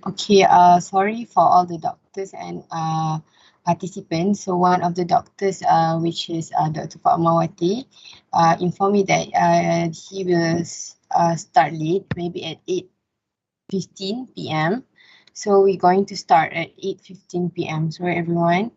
Okay, sorry for all the doctors and participants. So one of the doctors, which is Dr. Fatmawati, informed me that he will start late, maybe at 8:15 p.m. So we're going to start at 8:15 p.m. Sorry, everyone.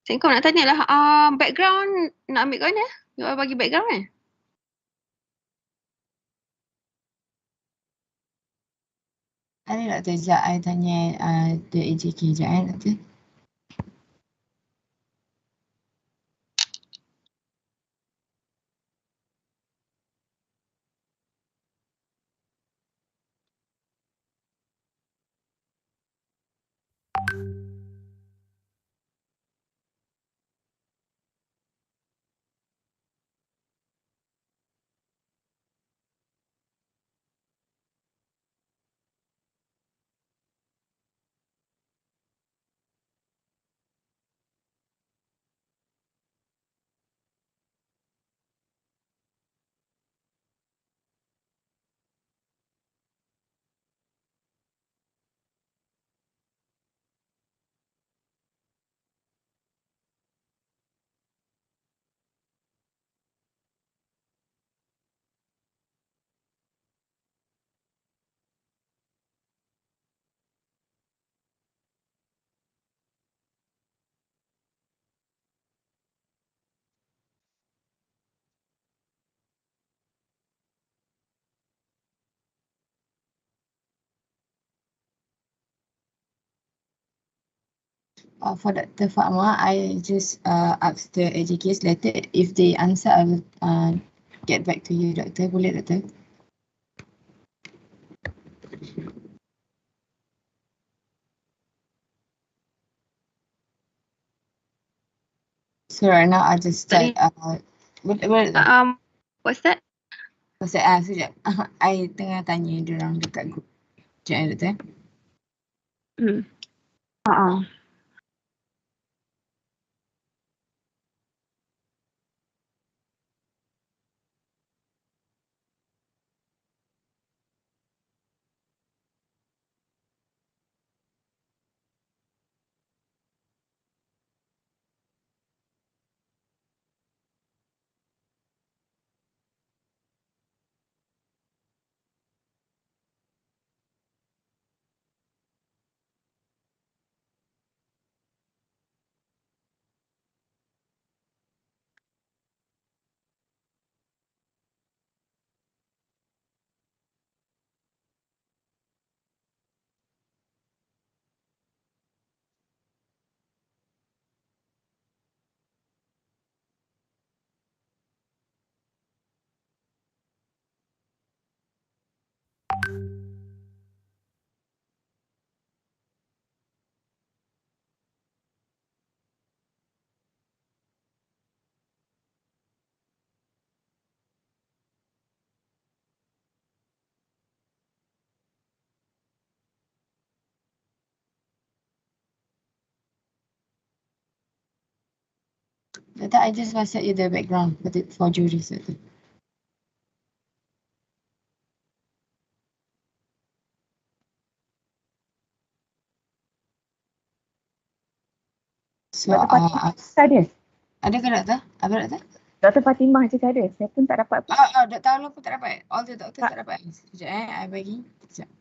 Saya kau nak tanya lah, background nak ambil kau ni? You all bagi background kan? Ada doktor, sekejap I tanya the AJK sekejap doktor. For Dr. Fatma, I just asked the AJKs later. If they answer, I will get back to you, Doctor. Boleh, Doctor? So right now, I just start. Boleh, What's that? sekejap. I tengah tanya diorang dekat group. Sekejap, Doctor. Doctor, I just WhatsApp you the background for juries, Doctor. So, ada. Ada ke Doktor? Apa Doktor? Dr. Fatimah je ada. Saya pun tak dapat. Doktor Alam pun tak dapat. All the doctors tak dapat. Sekejap I bagi. Sekejap.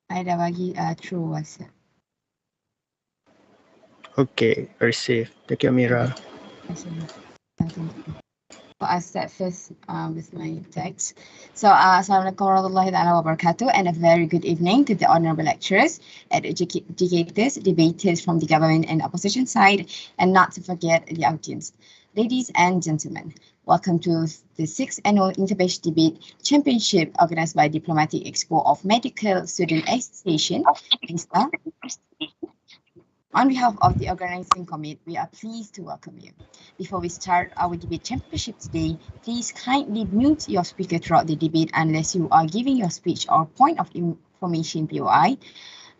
I dah bagi through WhatsApp. Okay, received. Thank you, Amira. Thank you. So I start first with my text. So, Assalamualaikum warahmatullahi wabarakatuh, and a very good evening to the honorable lecturers, educators, debaters from the government and opposition side, and not to forget the audience. Ladies and gentlemen, welcome to the 6th Annual Interbatch Debate Championship organized by Diplomatic Expo of Medical Student Association. On behalf of the organizing committee, we are pleased to welcome you. Before we start our debate championship today, please kindly mute your speaker throughout the debate unless you are giving your speech or point of information POI.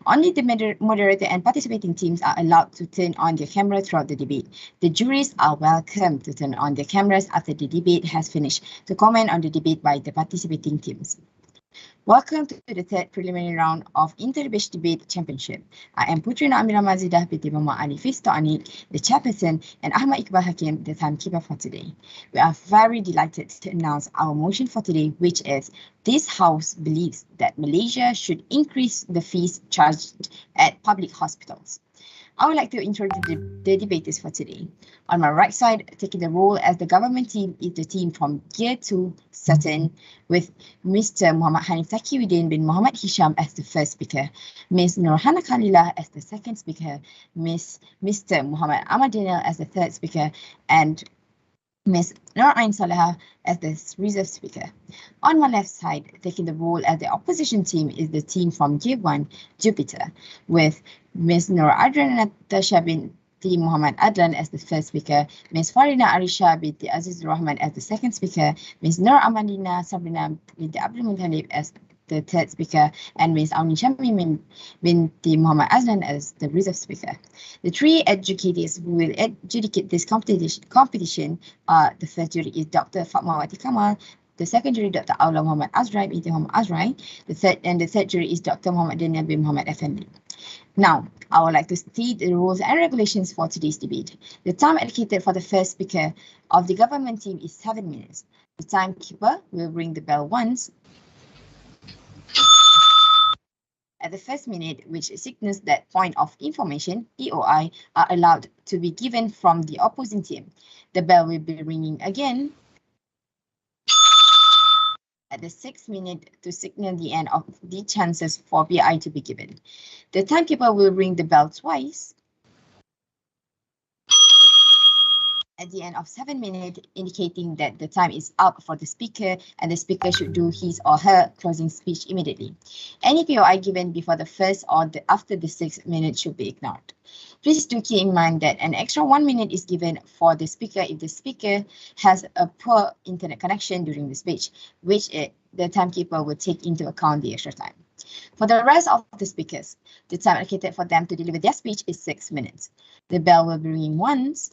Only the moderator and participating teams are allowed to turn on their camera throughout the debate. The juries are welcome to turn on their cameras after the debate has finished to comment on the debate by the participating teams. Welcome to the third preliminary round of Interbatch Debate Championship. I am Putri Amira Mazidah binti Muhammad Ali Fistoani, the chairperson, and Ahmad Iqbal Hakim, the timekeeper for today. We are very delighted to announce our motion for today, which is this House believes that Malaysia should increase the fees charged at public hospitals. I would like to introduce the debaters for today. On my right side, taking the role as the government team is the team from Year 2, Saturn, with Mr. Muhammad Hanif Takiuddin bin Muhammad Hisham as the first speaker, Ms. Nurhana Khalillah as the second speaker, Mr. Muhammad Ahmad Daniel as the third speaker, and Ms. Nur Ain Saleha as the reserve speaker. On my left side, taking the role as the opposition team is the team from Year 1, Jupiter, with Ms. Nur Adran Natasha binti Muhammad Adlan as the first speaker, Ms. Farina Arisha binti Aziz Rahman as the second speaker, Ms. Nur Amalina Sabrina binti Abdul Muttalib as the third speaker, and Ms. Auni Shami binti Muhammad Azlan as the reserve speaker. The three educators who will adjudicate this competition are the first jury is Dr. Fatmawati Kamal, the second jury Dr. Aula Muhammad Azrai binti Muhammad Azrai, the third jury is Dr. Muhammad Daniel bin Muhammad Effendi. Now, I would like to state the rules and regulations for today's debate. The time allocated for the first speaker of the government team is 7 minutes. The timekeeper will ring the bell once at the first minute, which signals that point of information, POI, are allowed to be given from the opposing team. The bell will be ringing again at the 6th minute to signal the end of the chances for PI to be given. The timekeeper will ring the bell twice at the end of 7 minutes, indicating that the time is up for the speaker and the speaker should do his or her closing speech immediately. Any POI given before the first or after the 6th minute should be ignored. Please do keep in mind that an extra 1 minute is given for the speaker if the speaker has a poor internet connection during the speech, which the timekeeper will take into account the extra time. For the rest of the speakers, the time allocated for them to deliver their speech is 6 minutes. The bell will be ringing once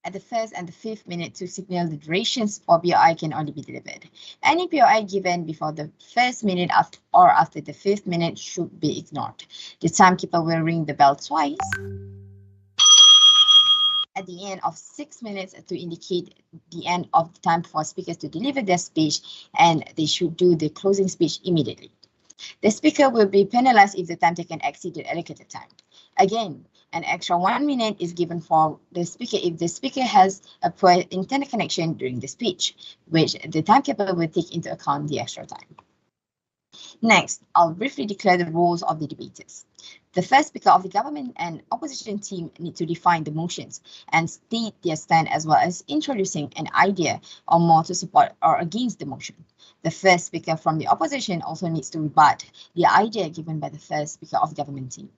at the first and the 5th minute to signal the durations for POI can only be delivered. Any POI given before the 1st minute or after the 5th minute should be ignored. The timekeeper will ring the bell twice at the end of 6 minutes to indicate the end of the time for speakers to deliver their speech, and they should do the closing speech immediately. The speaker will be penalized if the time taken exceeds the allocated time. Again, an extra 1 minute is given for the speaker if the speaker has a poor internet connection during the speech, which the timekeeper will take into account the extra time. Next, I'll briefly declare the roles of the debaters. The first speaker of the government and opposition team need to define the motions and state their stand as well as introducing an idea or more to support or against the motion. The first speaker from the opposition also needs to rebut the idea given by the first speaker of the government team.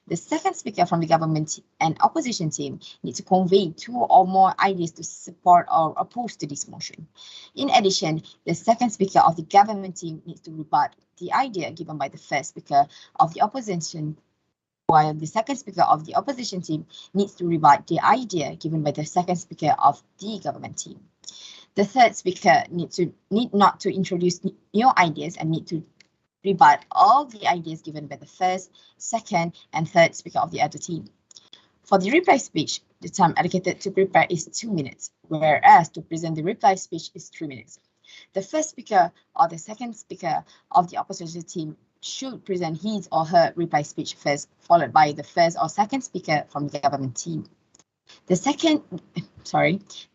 The second speaker from the government and opposition team needs to convey 2 or more ideas to support or oppose to this motion. In addition, the second speaker of the government team needs to rebut the idea given by the first speaker of the opposition, while the second speaker of the opposition team needs to rebut the idea given by the second speaker of the government team. The third speaker need not to introduce new ideas and need to rebut all the ideas given by the first, second, and third speaker of the other team. For the reply speech, the time allocated to prepare is 2 minutes, whereas to present the reply speech is 3 minutes. The first speaker or the second speaker of the opposition team should present his or her reply speech first, followed by the first or second speaker from the government team. The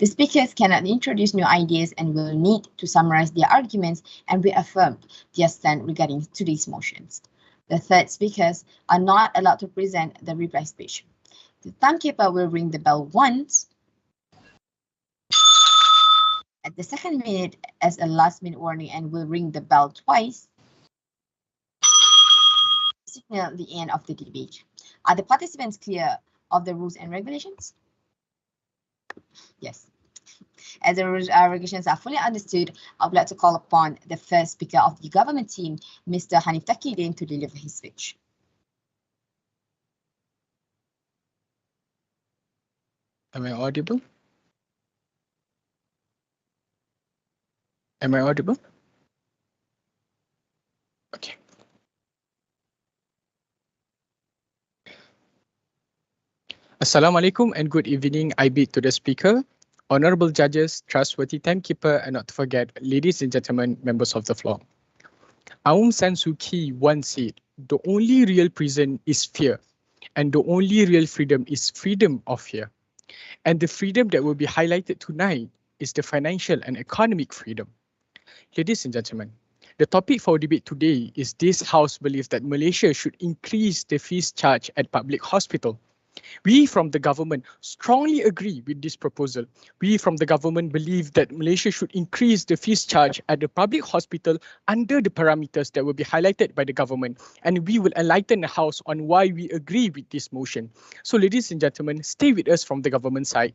speakers cannot introduce new ideas and will need to summarize their arguments and reaffirm their stand regarding today's motions. The third speakers are not allowed to present the reply speech. The timekeeper will ring the bell once at the 2nd minute as a last-minute warning and will ring the bell twice to signal the end of the debate. Are the participants clear of the rules and regulations? Yes. As the rules and regulations are fully understood, I would like to call upon the first speaker of the government team, Mr. Hanif Takiuddin, to deliver his speech. Am I audible? Am I audible? Okay. Assalamualaikum and good evening. I bid to the speaker, honorable judges, trustworthy timekeeper, and not to forget, ladies and gentlemen, members of the floor. Aung San Suu Kyi once said, the only real prison is fear, and the only real freedom is freedom of fear. And the freedom that will be highlighted tonight is the financial and economic freedom. Ladies and gentlemen, the topic for debate today is this House believes that Malaysia should increase the fees charged at public hospital. We from the government strongly agree with this proposal. We from the government believe that Malaysia should increase the fees charged at the public hospital under the parameters that will be highlighted by the government. And we will enlighten the House on why we agree with this motion. So ladies and gentlemen, stay with us from the government side.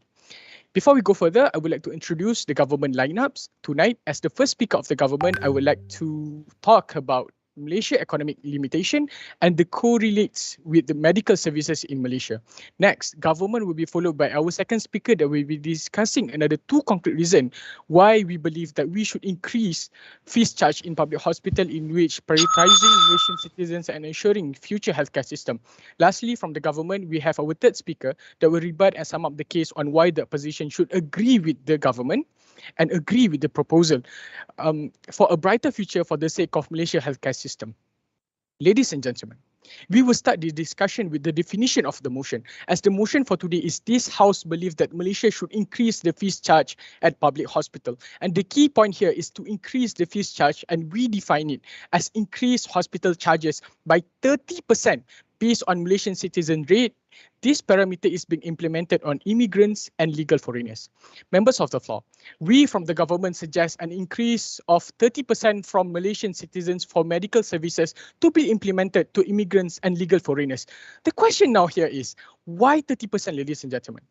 Before we go further, I would like to introduce the government lineups. Tonight, as the first speaker of the government, I would like to talk about Malaysia economic limitation and the correlates with the medical services in Malaysia. Next, government will be followed by our second speaker that will be discussing another two concrete reasons why we believe that we should increase fees charged in public hospital, in which prioritizing Malaysian citizens and ensuring future healthcare system. Lastly, from the government, we have our third speaker that will rebut and sum up the case on why the opposition should agree with the government and agree with the proposal for a brighter future for the sake of Malaysia healthcare system. Ladies and gentlemen, we will start the discussion with the definition of the motion. As the motion for today is this House believes that Malaysia should increase the fees charge at public hospital. And the key point here is to increase the fees charge, and we define it as increase hospital charges by 30% based on Malaysian citizen rate. This parameter is being implemented on immigrants and legal foreigners. Members of the floor, we from the government suggest an increase of 30% from Malaysian citizens for medical services to be implemented to immigrants and legal foreigners. The question now here is, why 30%, ladies and gentlemen?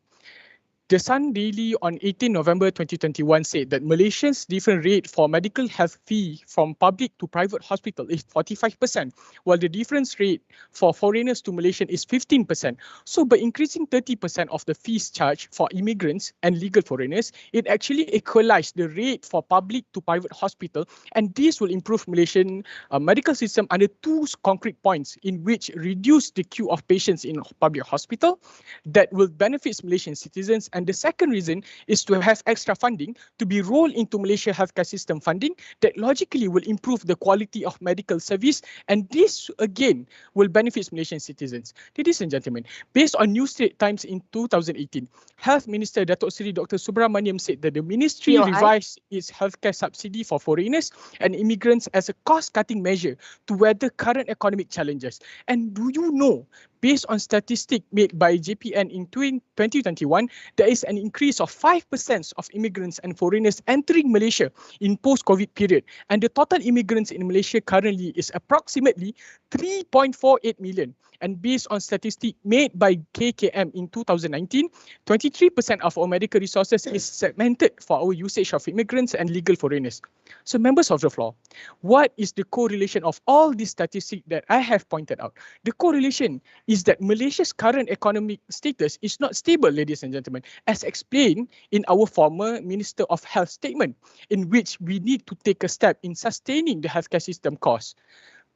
The Sun Daily on 18 November 2021 said that Malaysia's different rate for medical health fee from public to private hospital is 45%, while the difference rate for foreigners to Malaysian is 15%. So by increasing 30% of the fees charged for immigrants and legal foreigners, it actually equalized the rate for public to private hospital, and this will improve Malaysian medical system under two concrete points, in which reduce the queue of patients in public hospital that will benefit Malaysian citizens. And the second reason is to have extra funding to be rolled into Malaysia healthcare system funding that logically will improve the quality of medical service, and this again will benefit Malaysian citizens. Ladies and gentlemen, based on New Straits Times in 2018, Health Minister Datuk Seri Dr. Subramaniam said that the ministry revised its healthcare subsidy for foreigners and immigrants as a cost-cutting measure to weather current economic challenges. And do you know, based on statistics made by JPN in 2021, there is an increase of 5% of immigrants and foreigners entering Malaysia in post-COVID period. And the total immigrants in Malaysia currently is approximately 3.48 million. And based on statistics made by KKM in 2019, 23% of our medical resources is segmented for our usage of immigrants and legal foreigners. So members of the floor, what is the correlation of all these statistics that I have pointed out? The correlation is that Malaysia's current economic status is not stable, ladies and gentlemen, as explained in our former Minister of Health statement, in which we need to take a step in sustaining the healthcare system costs.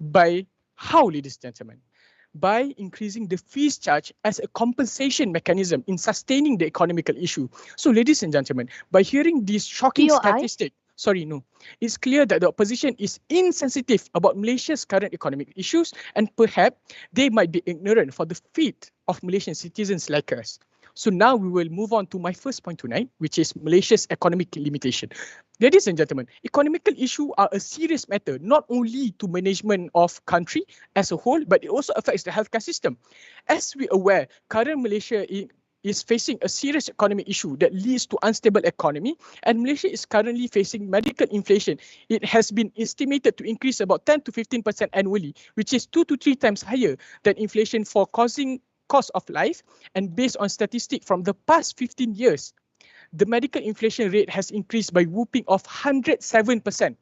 By how, ladies and gentlemen? By increasing the fees charge as a compensation mechanism in sustaining the economical issue. So ladies and gentlemen, by hearing this shocking statistic, it's clear that the opposition is insensitive about Malaysia's current economic issues, and perhaps they might be ignorant for the fate of Malaysian citizens like us. So now we will move on to my first point tonight, which is Malaysia's economic limitation. Ladies and gentlemen, economical issues are a serious matter, not only to management of country as a whole, but it also affects the healthcare system. As we are aware, current Malaysia is facing a serious economic issue that leads to unstable economy, and Malaysia is currently facing medical inflation. It has been estimated to increase about 10 to 15% annually, which is 2 to 3 times higher than inflation for causing cost of life. And based on statistics from the past 15 years, the medical inflation rate has increased by whopping of 107%.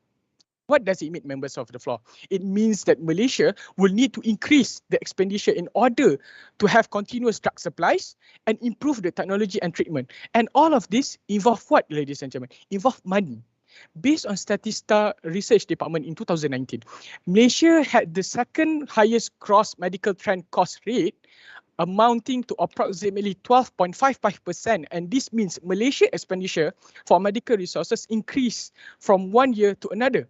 What does it mean, members of the floor? It means that Malaysia will need to increase the expenditure in order to have continuous drug supplies and improve the technology and treatment. And all of this involve what, ladies and gentlemen? Involve money. Based on Statista Research Department in 2019, Malaysia had the second highest gross medical trend cost rate, amounting to approximately 12.55%, and this means Malaysia expenditure for medical resources increased from one year to another.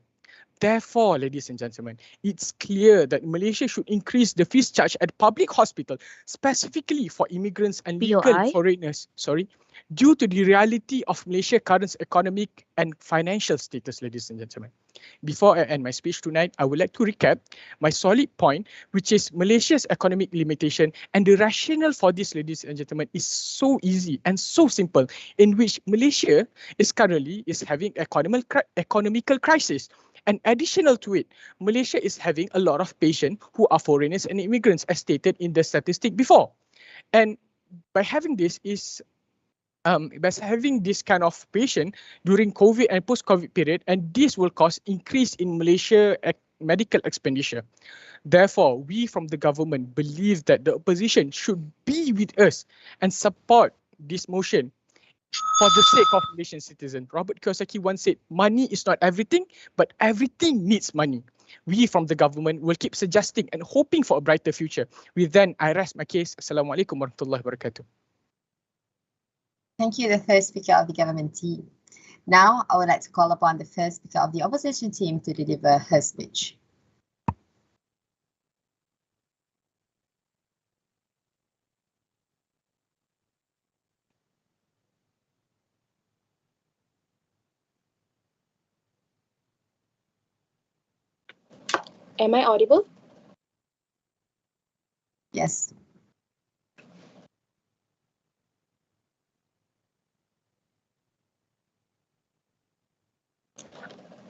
Therefore, ladies and gentlemen, it's clear that Malaysia should increase the fees charged at public hospital, specifically for immigrants and legal POI? foreigners, due to the reality of Malaysia's current economic and financial status, ladies and gentlemen. Before I end my speech tonight, I would like to recap my solid point, which is Malaysia's economic limitation, and the rationale for this, ladies and gentlemen, is so easy and so simple, in which Malaysia is currently having economical crisis. And additional to it, Malaysia is having a lot of patients who are foreigners and immigrants, as stated in the statistic before. And by having this kind of patient during COVID and post-COVID period, and this will cause increase in Malaysia medical expenditure. Therefore, we from the government believe that the opposition should be with us and support this motion for the sake of Malaysian citizens. Robert Kiyosaki once said, money is not everything, but everything needs money. We from the government will keep suggesting and hoping for a brighter future. With that, I rest my case. Assalamualaikum warahmatullahi wabarakatuh. Thank you, the first speaker of the government team. Now, I would like to call upon the first speaker of the opposition team to deliver her speech. Am I audible? Yes.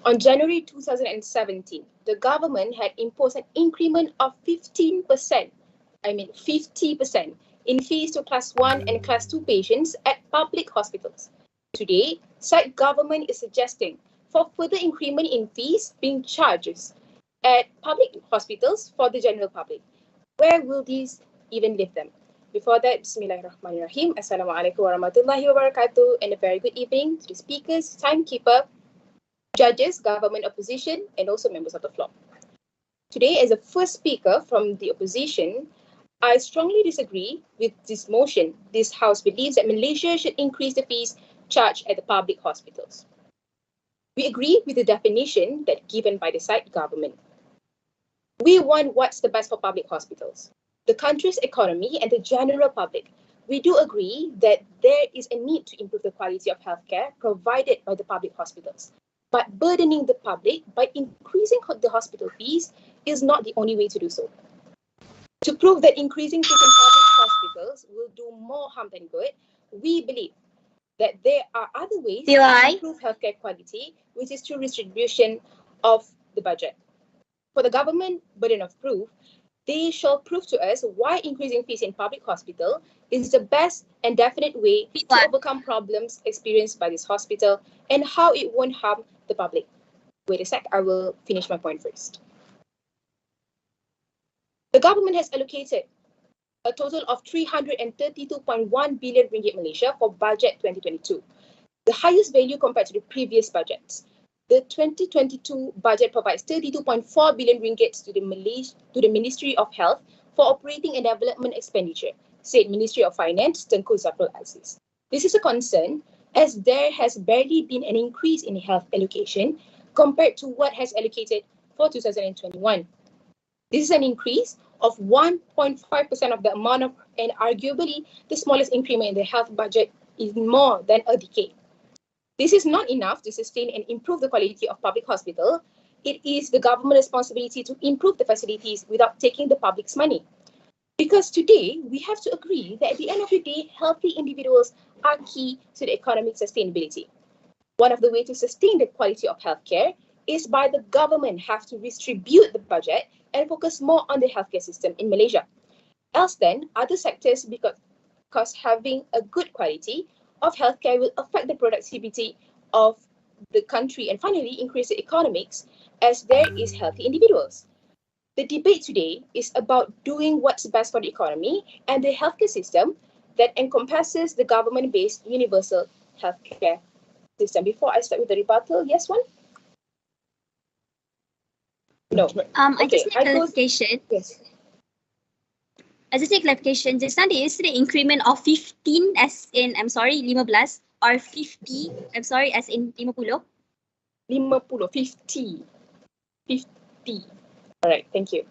On January 2017, the government had imposed an increment of 50% in fees to Class 1 and Class 2 patients at public hospitals. Today, side government is suggesting for further increment in fees being charged at public hospitals for the general public. Where will these even leave them? Before that, Bismillahirrahmanirrahim. Assalamualaikum warahmatullahi wabarakatuh, and a very good evening to the speakers, timekeeper, judges, government opposition, and also members of the floor. Today, as a first speaker from the opposition, I strongly disagree with this motion. This House believes that Malaysia should increase the fees charged at the public hospitals. We agree with the definition that given by the side government. We want what's the best for public hospitals, the country's economy, and the general public. We do agree that there is a need to improve the quality of healthcare provided by the public hospitals. But burdening the public by increasing the hospital fees is not the only way to do so. To prove that increasing fees in public hospitals will do more harm than good, we believe that there are other ways to improve healthcare quality, which is through redistribution of the budget. For the government burden of proof, they shall prove to us why increasing fees in public hospital is the best and definite way to overcome problems experienced by this hospital and how it won't harm the public. Wait a sec, I will finish my point first. The government has allocated a total of 332.1 billion ringgit Malaysia for budget 2022, the highest value compared to the previous budgets. The 2022 budget provides 32.4 billion ringgit to the Ministry of Health for operating and development expenditure, said Ministry of Finance, Tengku Zafrul Aziz. This is a concern as there has barely been an increase in health allocation compared to what has allocated for 2021. This is an increase of 1.5% of the amount of, and arguably the smallest increment in the health budget in more than a decade. This is not enough to sustain and improve the quality of public hospital. It is the government's responsibility to improve the facilities without taking the public's money. Because today, we have to agree that at the end of the day, healthy individuals are key to the economic sustainability. One of the ways to sustain the quality of healthcare is by the government have to distribute the budget and focus more on the healthcare system in Malaysia. Else then, other sectors, because having a good quality of healthcare will affect the productivity of the country and finally increase the economics as there is healthy individuals. The debate today is about doing what's best for the economy and the healthcare system that encompasses the government-based universal healthcare system. Before I start with the rebuttal, yes, one? No. I just Okay, need clarification. Yes. I just need clarification. Just now they the increment of 15 as in, I'm sorry, 15 or 50, I'm sorry, as in 50? 50. All right, thank you.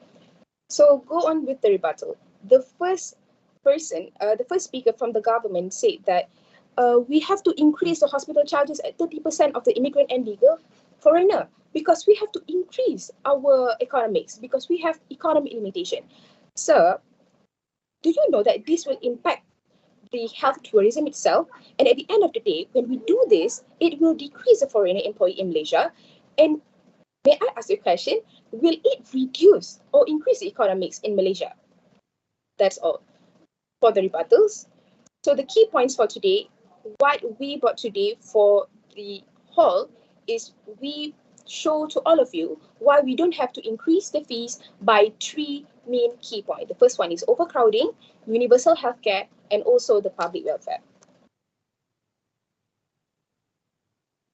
So go on with the rebuttal. The first speaker from the government said that we have to increase the hospital charges at 30% of the immigrant and legal foreigner because we have to increase our economics because we have economic limitation. Sir, do you know that this will impact the health tourism itself? And at the end of the day, when we do this, it will decrease the foreigner employee in Malaysia. And may I ask you a question? Will it reduce or increase the economics in Malaysia? That's all for the rebuttals. So the key points for today, what we brought today for the hall is we show to all of you why we don't have to increase the fees by 3 main key points. The first one is overcrowding, universal healthcare, and also the public welfare.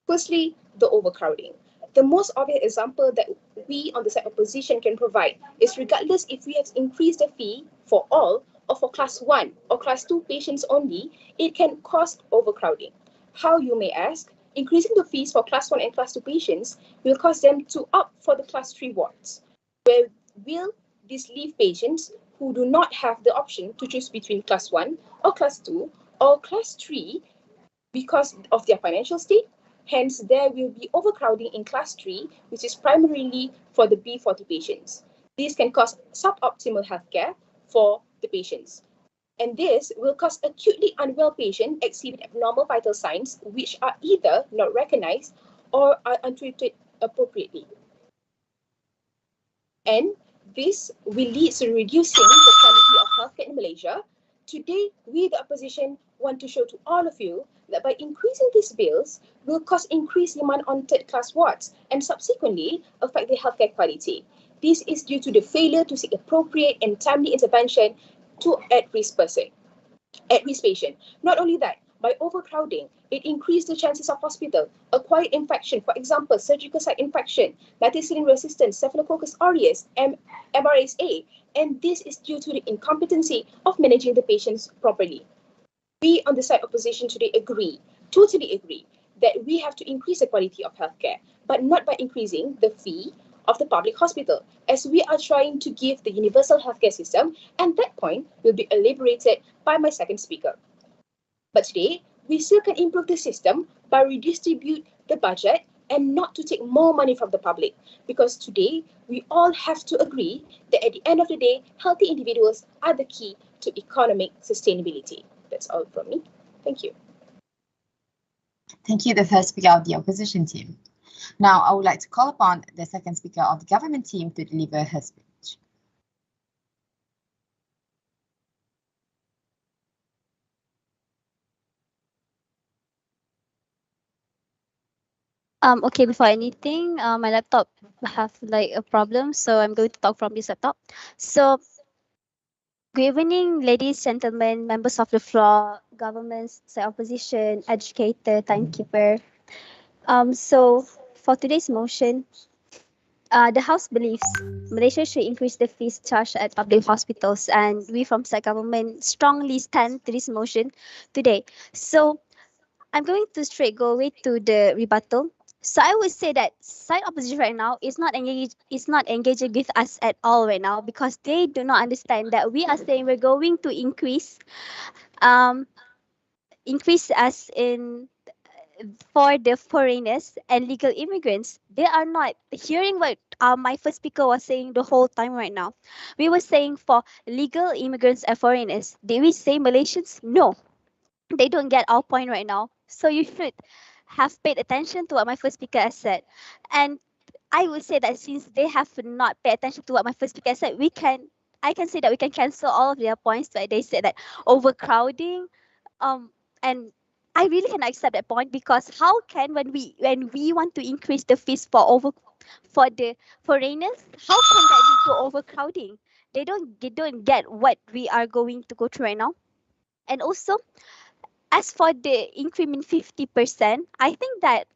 Firstly, the overcrowding. The most obvious example that we on the side opposition can provide is regardless if we have increased the fee for all or for class 1 or class 2 patients only, it can cause overcrowding. How, you may ask? Increasing the fees for class 1 and class 2 patients will cause them to opt for the class 3 wards, where will this leave patients who do not have the option to choose between class 1 or class 2 or class 3 because of their financial state. Hence, there will be overcrowding in class 3, which is primarily for the B40 patients. This can cause suboptimal healthcare for the patients. And this will cause acutely unwell patients exhibit abnormal vital signs, which are either not recognized or are untreated appropriately. And this will lead to reducing the quality of healthcare in Malaysia. Today, we, the opposition, want to show to all of you that by increasing these bills will cause increased demand on third-class wards and subsequently affect the healthcare quality. This is due to the failure to seek appropriate and timely intervention to at-risk patient. Not only that, by overcrowding, it increased the chances of hospital, acquired infection, for example, surgical site infection, methicillin-resistant Staphylococcus aureus, MRSA, and this is due to the incompetency of managing the patients properly. We on the side opposition today totally agree, that we have to increase the quality of healthcare, but not by increasing the fee of the public hospital, as we are trying to give the universal healthcare system, and that point will be elaborated by my second speaker. But today, we still can improve the system by redistribute the budget and not to take more money from the public. Because today, we all have to agree that at the end of the day, healthy individuals are the key to economic sustainability. That's all from me. Thank you. Thank you, the first speaker of the opposition team. Now, I would like to call upon the second speaker of the government team to deliver her speech. Okay, before anything, my laptop have like a problem, so I'm going to talk from this laptop. So, good evening, ladies, gentlemen, members of the floor, governments, side opposition, educator, timekeeper. So for today's motion, the House believes Malaysia should increase the fees charged at public hospitals, and we from side government strongly stand to this motion today. So I'm going to straight go away to the rebuttal. So I would say that side opposition right now is not engaging with us at all right now, because they do not understand that we are saying we're going to increase as in for the foreigners and legal immigrants. They are not hearing what my first speaker was saying the whole time right now. We were saying for legal immigrants and foreigners. Did we say Malaysians? No, they don't get our point right now. So you should have paid attention to what my first speaker has said. And I would say that since they have not paid attention to what my first speaker said, I can say that we can cancel all of their points. Like they said that overcrowding, and I really cannot accept that point, because how can when we want to increase the fees for the foreigners, how can that lead to overcrowding? They don't get what we are going to go through right now. And also, as for the increment 50%, I think that,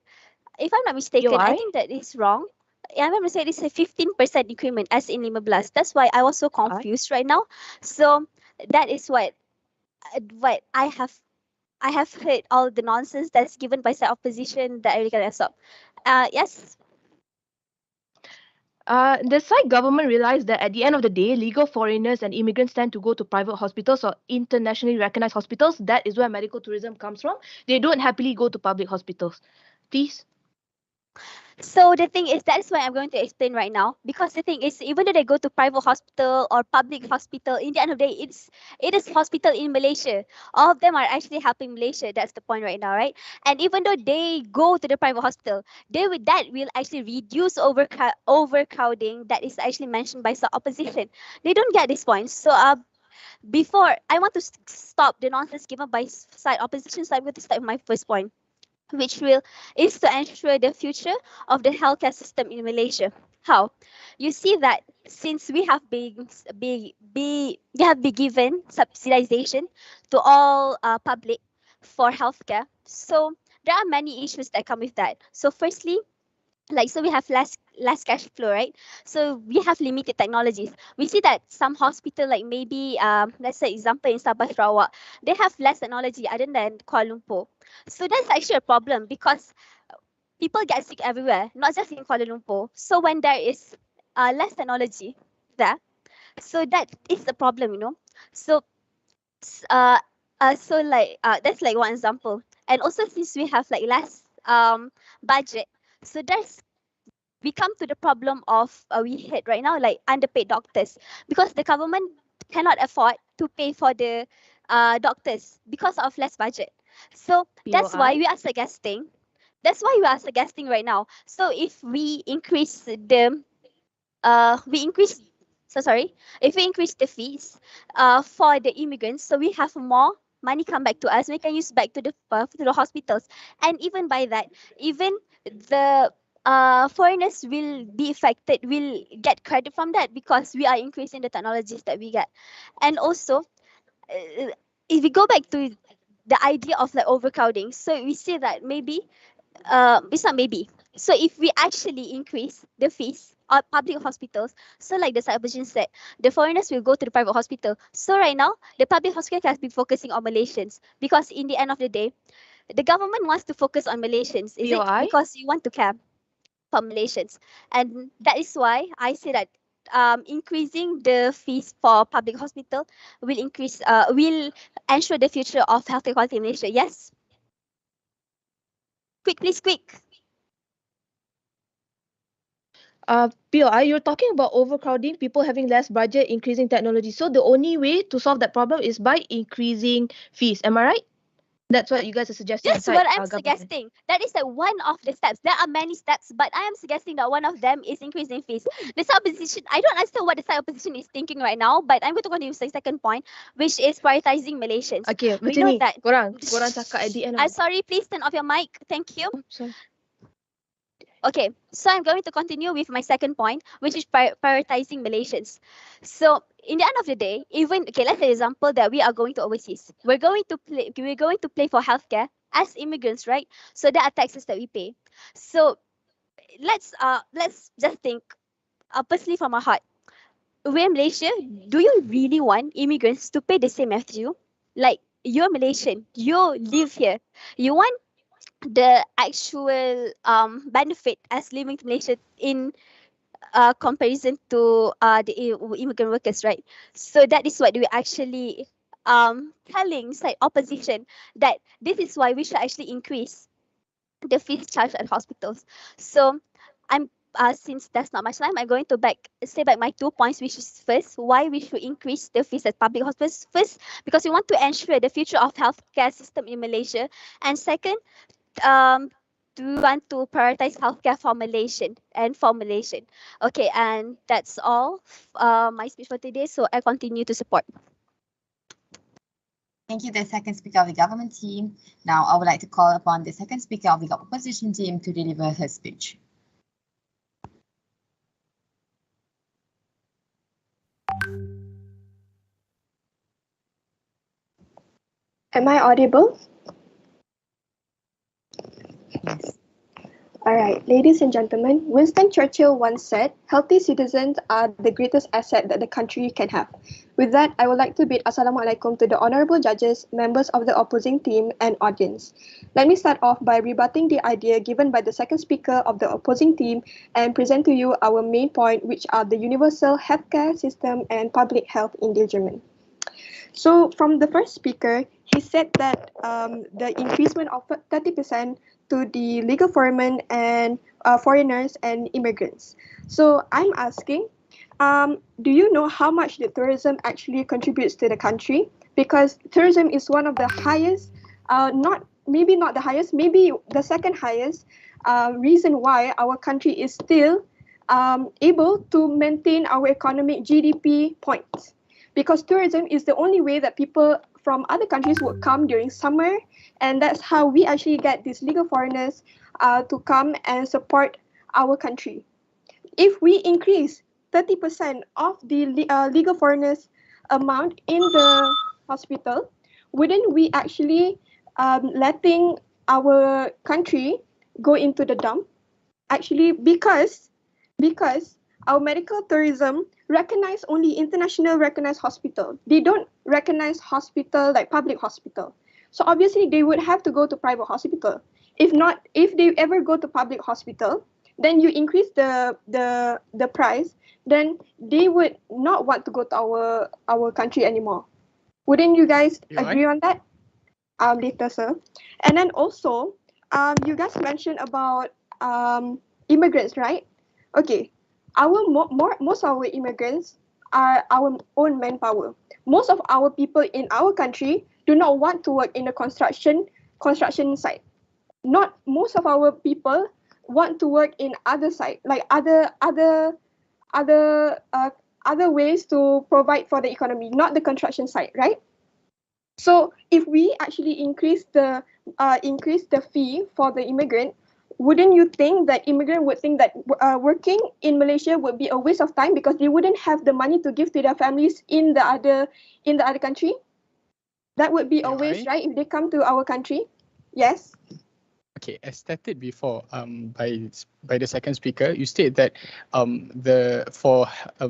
if I'm not mistaken, I POI? think that is wrong. I'm not mistaken, it's a 15% increment as in 15. That's why I was so confused right now. So that is what I have heard all the nonsense that's given by side opposition that I really cannot stop. Yes. The side government realized that at the end of the day, legal foreigners and immigrants tend to go to private hospitals or internationally recognized hospitals. That is where medical tourism comes from. They don't happily go to public hospitals. Please. So the thing is, that's why I'm going to explain right now. Because the thing is, even though they go to private hospital or public hospital, in the end of the day, it is hospital in Malaysia. All of them are actually helping Malaysia. That's the point right now, right? And even though they go to the private hospital, that will actually reduce overcrowding that is actually mentioned by some opposition. They don't get this point. So before I want to stop the nonsense given by side opposition, so I'm going to start with my first point, which is to ensure the future of the healthcare system in Malaysia. How? You see that since we have been given subsidization to all public for healthcare, so there are many issues that come with that. So firstly, so we have less cash flow, right? So we have limited technologies. We see that some hospital, like maybe let's say example in Sabah Sarawak, they have less technology other than Kuala Lumpur. So that's actually a problem because people get sick everywhere, not just in Kuala Lumpur. So when there is less technology there, so that is the problem, So s- uh, that's like one example. And also since we have like less budget, so we come to the problem of we hit right now, like underpaid doctors, because the government cannot afford to pay for the doctors because of less budget. So that's why POI? we are suggesting right now. So if we increase we increase so sorry if we increase the fees for the immigrants, so we have more money come back to us, we can use back to the hospitals. And even by that, even the foreigners will be affected, will get credit from that because we are increasing the technologies that we get. And also, if we go back to the idea of like overcrowding, so we see that maybe it's not maybe. So if we actually increase the fees at public hospitals, so like the Cybergen said, the foreigners will go to the private hospital. So right now, the public hospital has been focusing on Malaysians because in the end of the day, the government wants to focus on Malaysians. Is it POI? because you want to care for Malaysians? And that is why I say that increasing the fees for public hospital will ensure the future of healthcare quality in Malaysia. Yes. Quick, please, quick. POI, you're talking about overcrowding, people having less budget, increasing technology. So the only way to solve that problem is by increasing fees. Am I right? That's what you guys are suggesting. That's what I'm suggesting. That is like one of the steps. There are many steps, but I am suggesting that one of them is increasing fees. The side opposition, I don't understand what the side opposition is thinking right now, but I'm going to continue with the second point, which is prioritizing Malaysians. Okay, We macam know ni. that. Korang cakap at the end of I'm sorry, please turn off your mic. Thank you. sorry. Okay, so I'm going to continue with my second point, which is prioritizing Malaysians. So in the end of the day, let's say example that we are going to overseas. We're going to pay for healthcare as immigrants, right? So there are taxes that we pay. So let's just think personally from our heart. We're in Malaysia. Do you really want immigrants to pay the same as you? Like, you're Malaysian, you live here. You want the actual benefit as living in Malaysia in comparison to the immigrant workers, right? So that is what we actually telling side opposition, that this is why we should actually increase the fees charged at hospitals. So I'm since that's not much time, I'm going to say back my 2 points, which is first, why we should increase the fees at public hospitals. First, because we want to ensure the future of healthcare system in Malaysia, and second, we want to prioritize healthcare for Malaysian. Okay, and that's all my speech for today. So I continue to support. Thank you, the second speaker of the government team. Now I would like to call upon the second speaker of the opposition team to deliver her speech. Am I audible? All right, ladies and gentlemen, Winston Churchill once said, healthy citizens are the greatest asset that the country can have. With that, I would like to bid Assalamualaikum to the honorable judges, members of the opposing team, and audience. Let me start off by rebutting the idea given by the second speaker of the opposing team and present to you our main point, which are the universal healthcare system and public health endangerment. So from the first speaker, he said that the increasement of 30% to the legal foreign and foreigners and immigrants. So I'm asking, do you know how much the tourism actually contributes to the country? Because tourism is one of the highest, maybe not the highest, maybe the second highest reason why our country is still able to maintain our economic GDP points. Because tourism is the only way that people from other countries would come during summer, and that's how we actually get these legal foreigners to come and support our country. If we increase 30% of the legal foreigners amount in the hospital, wouldn't we actually letting our country go into the dump? Actually, because our medical tourism recognize only international recognized hospital. They don't recognize hospital like public hospital. So obviously they would have to go to private hospital. If they ever go to public hospital, then you increase the price, then they would not want to go to our country anymore. Wouldn't you guys agree on that? Later, sir. And then also, you guys mentioned about immigrants, right? Okay. Most of our immigrants are our own manpower. Most of our people in our country do not want to work in a construction site. Not most of our people want to work in other site, like other ways to provide for the economy, not the construction site, right? So if we actually increase the fee for the immigrant, wouldn't you think that immigrant would think that working in Malaysia would be a waste of time because they wouldn't have the money to give to their families in the other country? That would be a waste, right? If they come to our country, yes. Okay, as stated before, by the second speaker, you state that for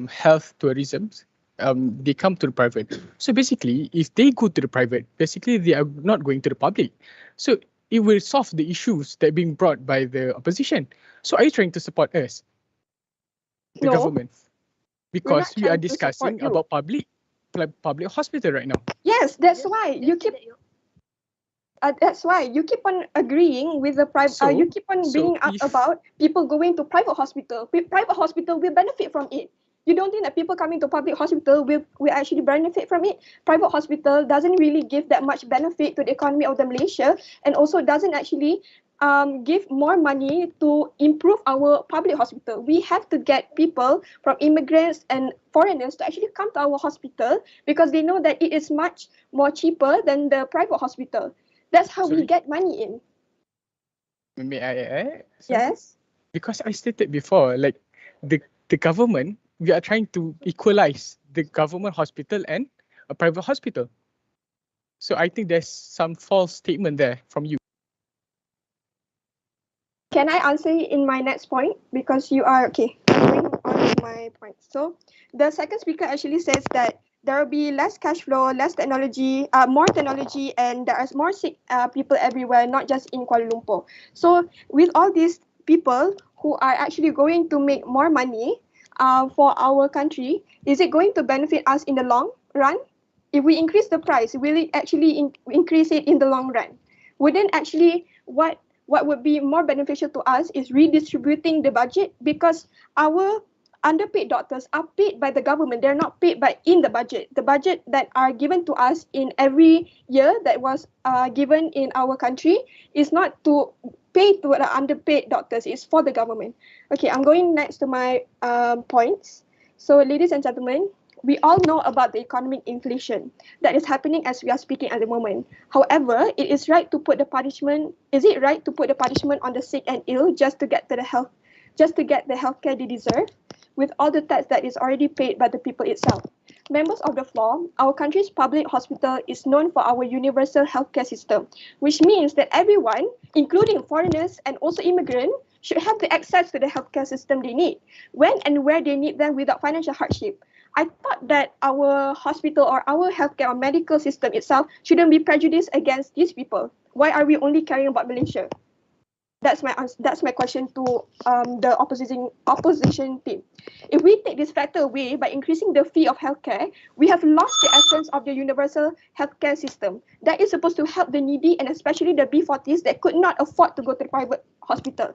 health tourism, they come to the private. So basically, if they go to the private, basically they are not going to the public. So it will solve the issues that are being brought by the opposition. So are you trying to support us, the government? Because we are discussing about public hospital right now. Yes, that's why you keep. That's why you keep on agreeing with the private. You keep on bringing up about people going to private hospital. Private hospital will benefit from it. You don't think that people coming to public hospital will actually benefit from it? Private hospital doesn't really give that much benefit to the economy of the Malaysia, and also doesn't actually give more money to improve our public hospital. We have to get people from immigrants and foreigners to actually come to our hospital because they know that it is much more cheaper than the private hospital. That's how we get money in. May I add? Yes. Because I stated before, like the government, we are trying to equalize the government hospital and a private hospital. So I think there's some false statement there from you. Can I answer in my next point? Because you are, okay, I'm going on to my point. So the second speaker actually says that there will be less cash flow, less technology, more technology, and there are more sick people everywhere, not just in Kuala Lumpur. So with all these people who are actually going to make more money for our country, is it going to benefit us in the long run? If we increase the price, will it actually increase it in the long run? Wouldn't actually what would be more beneficial to us is redistributing the budget, because our underpaid doctors are paid by the government. They're not paid by in the budget. The budget that are given to us in every year that was given in our country is not to pay to the underpaid doctors. It's for the government. Okay, I'm going next to my points. So ladies and gentlemen, we all know about the economic inflation that is happening as we are speaking at the moment. However, it is right to put the punishment. Is it right to put the punishment on the sick and ill just to get the healthcare they deserve, with all the tax that is already paid by the people itself? Members of the floor, our country's public hospital is known for our universal healthcare system, which means that everyone, including foreigners and also immigrants, should have the access to the healthcare system they need, when and where they need them without financial hardship. I thought that our hospital or our healthcare or medical system itself shouldn't be prejudiced against these people. Why are we only caring about Malaysia? That's my question to the opposition team. If we take this factor away by increasing the fee of healthcare, we have lost the essence of the universal healthcare system that is supposed to help the needy and especially the B40s that could not afford to go to the private hospital.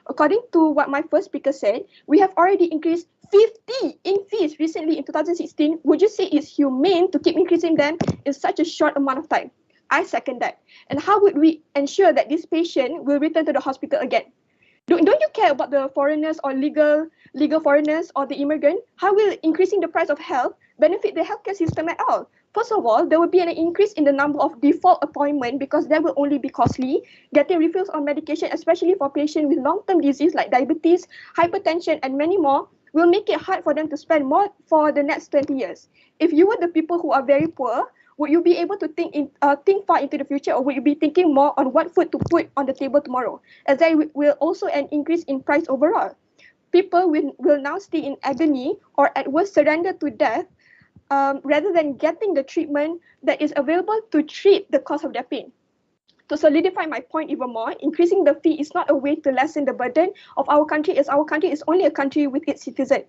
According to what my first speaker said, we have already increased 50 in fees recently in 2016. Would you say it's humane to keep increasing them in such a short amount of time? I second that. And how would we ensure that this patient will return to the hospital again? Don't you care about the foreigners or legal foreigners or the immigrant? How will increasing the price of health benefit the healthcare system at all? First of all, there will be an increase in the number of default appointments because that will only be costly. Getting refills on medication, especially for patients with long-term disease like diabetes, hypertension, and many more, will make it hard for them to spend more for the next 20 years. If you were the people who are very poor, would you be able to think far into the future, or would you be thinking more on what food to put on the table tomorrow? As there will also an increase in price overall. People will now stay in agony or at worst surrender to death rather than getting the treatment that is available to treat the cause of their pain. To solidify my point even more, increasing the fee is not a way to lessen the burden of our country, as our country is only a country with its citizens.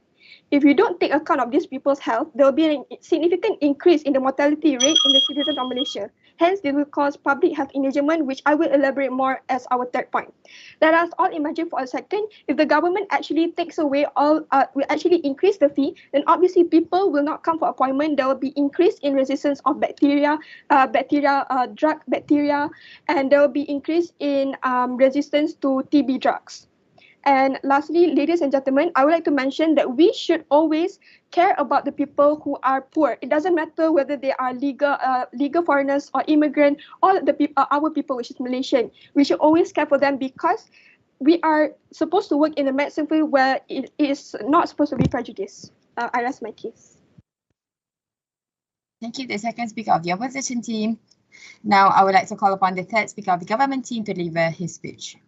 If you don't take account of these people's health, there will be a significant increase in the mortality rate in the citizens of Malaysia. Hence, this will cause public health endangerment, which I will elaborate more as our third point. Let us all imagine for a second, if the government actually takes away will actually increase the fee, then obviously people will not come for appointment. There will be increase in resistance of bacteria, drug bacteria, and there will be increase in resistance to TB drugs. And lastly, ladies and gentlemen, I would like to mention that we should always care about the people who are poor. It doesn't matter whether they are legal foreigners or immigrant, or our people, which is Malaysian. We should always care for them because we are supposed to work in a medicine field where it is not supposed to be prejudiced. I rest my case. Thank you, the second speaker of the opposition team. Now, I would like to call upon the third speaker of the government team to deliver his speech.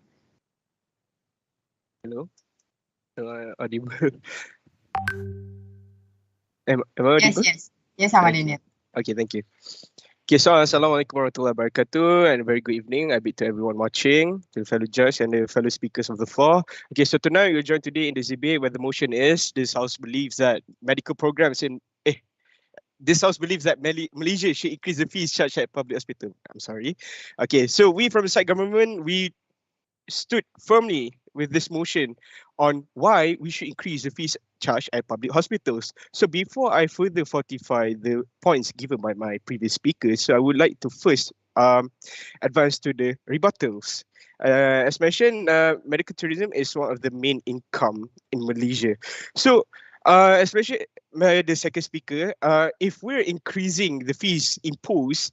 Hello. Audible. Am I audible? Yes, I'm audible. Okay, thank you. Okay, so Assalamualaikum warahmatullahi wabarakatuh and a very good evening. I bid to everyone watching, to the fellow judge and the fellow speakers of the floor. Okay, so tonight we're joined today in this debate where the motion is this House believes that medical programs this House believes that Malaysia should increase the fees charged at public hospital. I'm sorry. Okay, so we from the side government, we stood firmly with this motion on why we should increase the fees charged at public hospitals. So before I further fortify the points given by my previous speakers, so I would like to first advance to the rebuttals. As mentioned, medical tourism is one of the main income in Malaysia. So especially by the second speaker, if we're increasing the fees imposed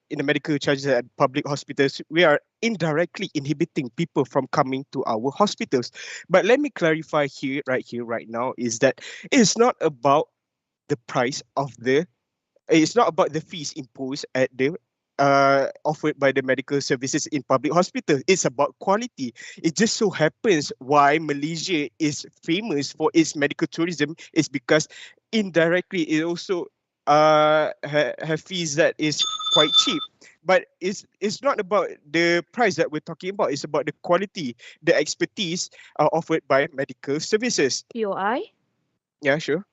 in the medical charges at public hospitals, we are indirectly inhibiting people from coming to our hospitals. But let me clarify right now, is that it's not about the price of it's not about the fees imposed at the offered by the medical services in public hospitals. It's about quality. It just so happens why Malaysia is famous for its medical tourism is because indirectly it also have fees that is quite cheap. But it's not about the price that we're talking about. It's about the quality, the expertise offered by medical services. POI? Yeah, sure.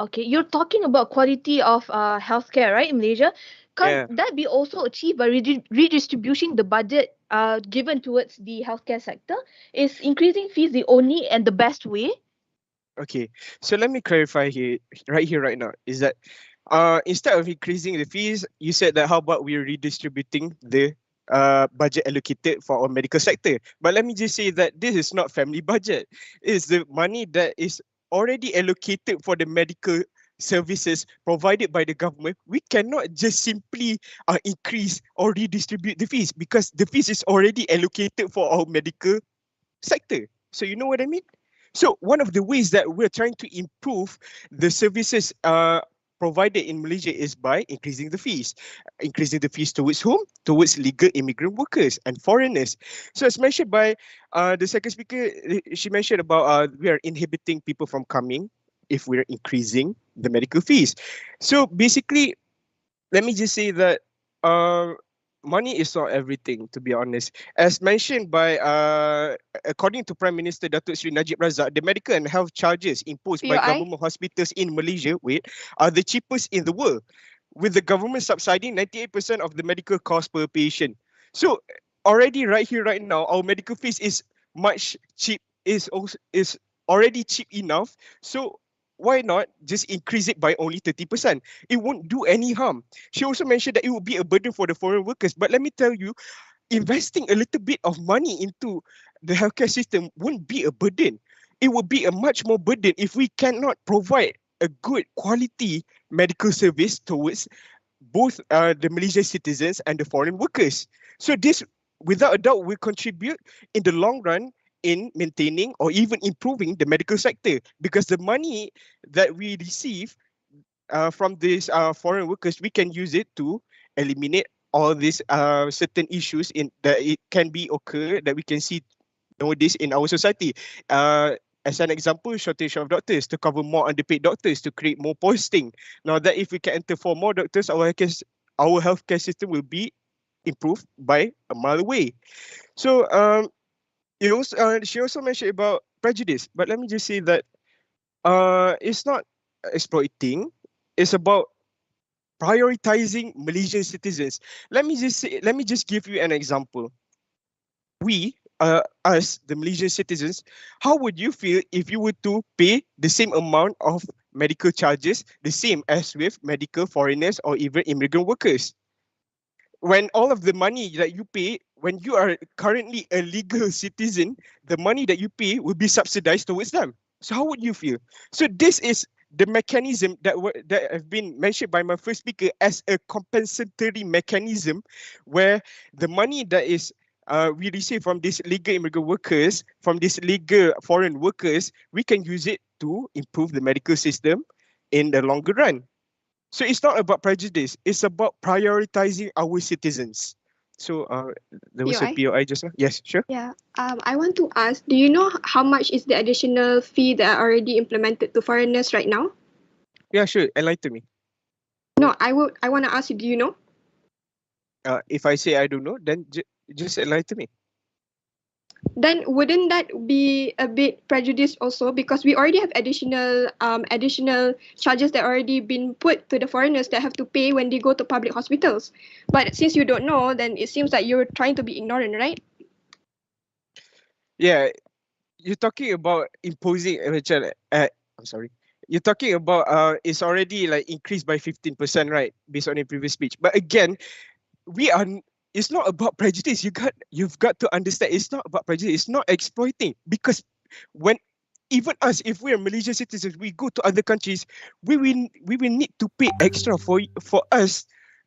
Okay, you're talking about quality of healthcare, right, in Malaysia? Can't that be also achieved by redistributing the budget given towards the healthcare sector? Is increasing fees the only and the best way? Okay, so let me clarify right now, is that instead of increasing the fees, you said that how about we're redistributing the budget allocated for our medical sector. But let me just say that this is not family budget. It's the money that is already allocated for the medical services provided by the government. We cannot just simply increase or redistribute the fees because the fees is already allocated for our medical sector. So you know what I mean? So one of the ways that we're trying to improve the services provided in Malaysia is by increasing the fees. Increasing the fees towards whom? Towards legal immigrant workers and foreigners. So as mentioned by the second speaker, she mentioned about we are inhibiting people from coming if we're increasing the medical fees. So basically, let me just say that money is not everything, to be honest. As mentioned by, according to Prime Minister Datuk Seri Najib Razak, the medical and health charges imposed by POI? government hospitals in Malaysia, are the cheapest in the world, with the government subsiding 98% of the medical cost per patient. So already right here, right now, our medical fees is much cheap, is already cheap enough. So why not just increase it by only 30%? It won't do any harm. She also mentioned that it would be a burden for the foreign workers. But let me tell you, investing a little bit of money into the healthcare system won't be a burden. It would be a much more burden if we cannot provide a good quality medical service towards both the Malaysian citizens and the foreign workers. So this, without a doubt, will contribute in the long run in maintaining or even improving the medical sector, because the money that we receive from these foreign workers, we can use it to eliminate all these certain issues in that it can be occur that we can see nowadays in our society. As an example, shortage of doctors, to cover more underpaid doctors, to create more posting. Now that if we can enter for more doctors, our healthcare system will be improved by a mile away. So she also mentioned about prejudice, but let me just say that it's not exploiting. It's about prioritizing Malaysian citizens. Let me just give you an example. We, us, the Malaysian citizens, how would you feel if you were to pay the same amount of medical charges, the same as with medical foreigners or even immigrant workers? When all of the money that you pay, when you are currently a legal citizen, the money that you pay will be subsidized towards them. So how would you feel? So this is the mechanism that have been mentioned by my first speaker as a compensatory mechanism, where the money that is we receive from these legal immigrant workers, from these legal foreign workers, we can use it to improve the medical system in the longer run. So it's not about prejudice, it's about prioritizing our citizens. So there was a POI? POI just now. Yes, sure. Yeah. I want to ask, do you know how much is the additional fee that are already implemented to foreigners right now? Yeah, sure. Enlighten me. No, I want to ask you, do you know? If I say I don't know, then just enlighten me. Then wouldn't that be a bit prejudiced also, because we already have additional charges that already been put to the foreigners that have to pay when they go to public hospitals? But since you don't know, then it seems like you're trying to be ignorant, right? Yeah, you're talking about imposing I'm sorry. You're talking about it's already like increased by 15%, right? Based on your previous speech. But again, it's not about prejudice. You've got to understand, it's not about prejudice. It's not exploiting, because when even us, if we're Malaysian citizens, we go to other countries, we will need to pay extra for us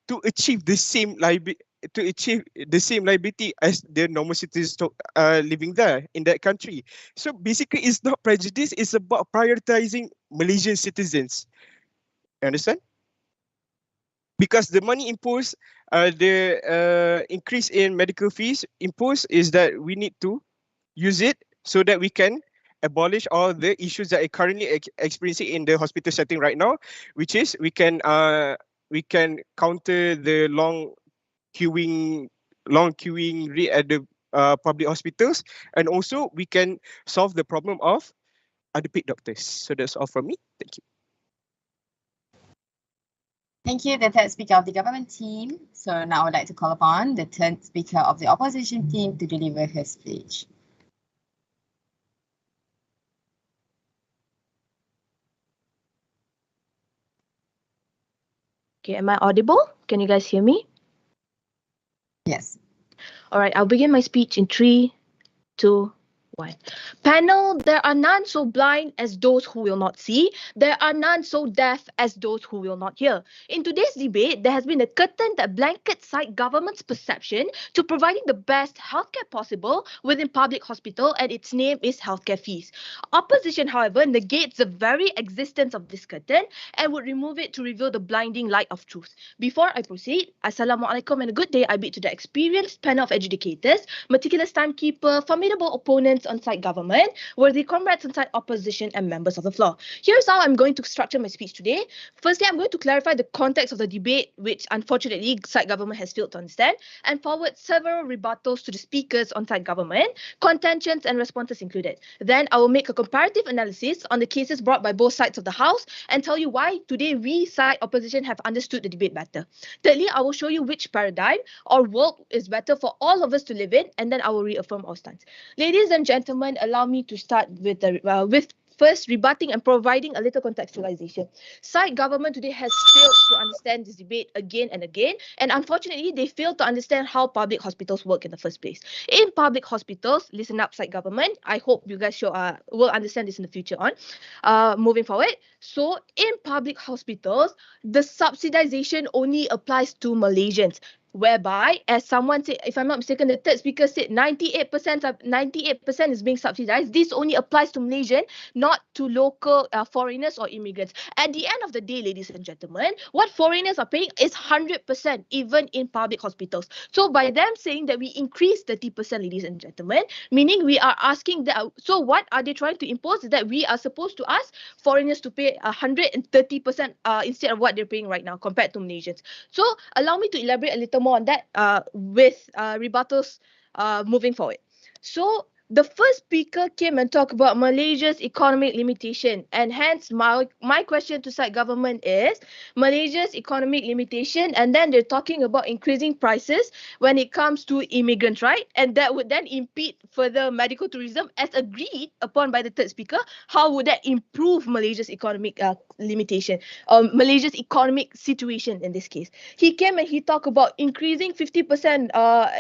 to achieve the same liability as the normal citizens living there in that country. So basically, it's not prejudice. It's about prioritizing Malaysian citizens. Understand? Because the money imposed, the increase in medical fees imposed is that we need to use it so that we can abolish all the issues that are currently experiencing in the hospital setting right now, which is we can counter the long queuing rate at the public hospitals, and also we can solve the problem of underpaid doctors. So that's all from me. Thank you. Thank you, the third speaker of the government team. So now I would like to call upon the third speaker of the opposition team to deliver her speech. Okay, am I audible? Can you guys hear me? Yes. All right, I'll begin my speech in 3, 2, 1. Panel, there are none so blind as those who will not see. There are none so deaf as those who will not hear. In today's debate, there has been a curtain that blankets side government's perception to providing the best healthcare possible within public hospital, and its name is healthcare fees. Opposition, however, negates the very existence of this curtain and would remove it to reveal the blinding light of truth. Before I proceed, Assalamualaikum and a good day I bid to the experienced panel of educators, meticulous timekeeper, formidable opponents on side government, worthy comrades on side opposition, and members of the floor. Here's how I'm going to structure my speech today. Firstly, I'm going to clarify the context of the debate, which unfortunately side government has failed to understand, and forward several rebuttals to the speakers on side government, contentions and responses included. Then I will make a comparative analysis on the cases brought by both sides of the House and tell you why today we side opposition have understood the debate better. Thirdly, I will show you which paradigm or world is better for all of us to live in, and then I will reaffirm our stance. Ladies and gentlemen, allow me to start with first rebutting and providing a little contextualization. Side government today has failed to understand this debate again and again, and unfortunately, they failed to understand how public hospitals work in the first place. In public hospitals, listen up, side government. I hope you guys will understand this in the future on. Moving forward, so in public hospitals, the subsidization only applies to Malaysians, whereby, as someone said, if I'm not mistaken, the third speaker said 98% is being subsidized. This only applies to Malaysian, not to local foreigners or immigrants. At the end of the day, ladies and gentlemen, what foreigners are paying is 100%, even in public hospitals. So by them saying that we increase 30%, ladies and gentlemen, meaning we are asking that, so what are they trying to impose? Is that we are supposed to ask foreigners to pay 130% instead of what they're paying right now compared to Malaysians. So allow me to elaborate a little more on that with rebuttals moving forward. So the first speaker came and talked about Malaysia's economic limitation, and hence my question to side government is Malaysia's economic limitation, and then they're talking about increasing prices when it comes to immigrants, right? And that would then impede further medical tourism as agreed upon by the third speaker. How would that improve Malaysia's economic limitation, Malaysia's economic situation in this case? He came and he talked about increasing 50%.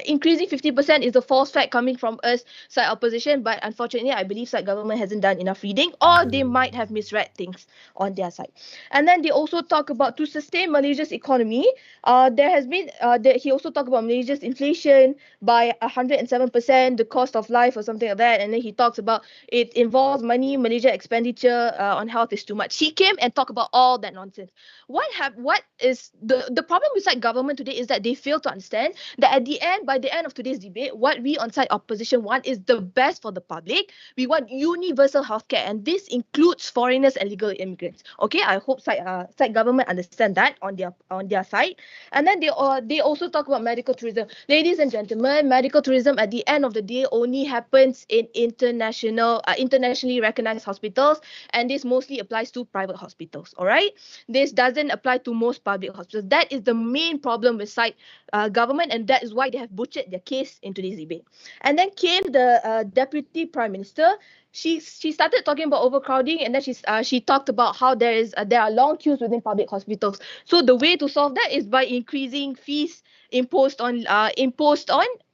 Increasing 50% is a false fact coming from us, side opposition, but unfortunately, I believe side government hasn't done enough reading, or they might have misread things on their side. And then they also talk about to sustain Malaysia's economy. There has been he also talked about Malaysia's inflation by 107%, the cost of life or something like that. And then he talks about it involves money. Malaysia expenditure on health is too much. He came and talked about all that nonsense. What is the problem with side government today is that they fail to understand that at the end, by the end of today's debate, what we on side opposition want is the best for the public. We want universal healthcare, and this includes foreigners and legal immigrants. Okay, I hope side government understand that on their side. And then they also talk about medical tourism. Ladies and gentlemen, medical tourism at the end of the day only happens in internationally recognized hospitals, and this mostly applies to private hospitals. All right, this doesn't apply to most public hospitals. That is the main problem with side government, and that is why they have butchered their case into this debate. And then came the Deputy Prime Minister. She started talking about overcrowding, and then she talked about how there are long queues within public hospitals. So the way to solve that is by increasing fees imposed on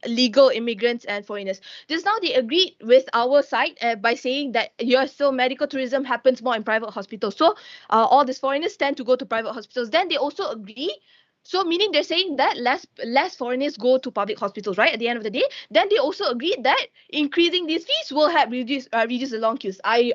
legal immigrants and foreigners. Just now they agreed with our side by saying that so medical tourism happens more in private hospitals. So all these foreigners tend to go to private hospitals. Then they also agree. So meaning they're saying that less foreigners go to public hospitals, right? At the end of the day, then they also agreed that increasing these fees will help reduce the long queues. I'm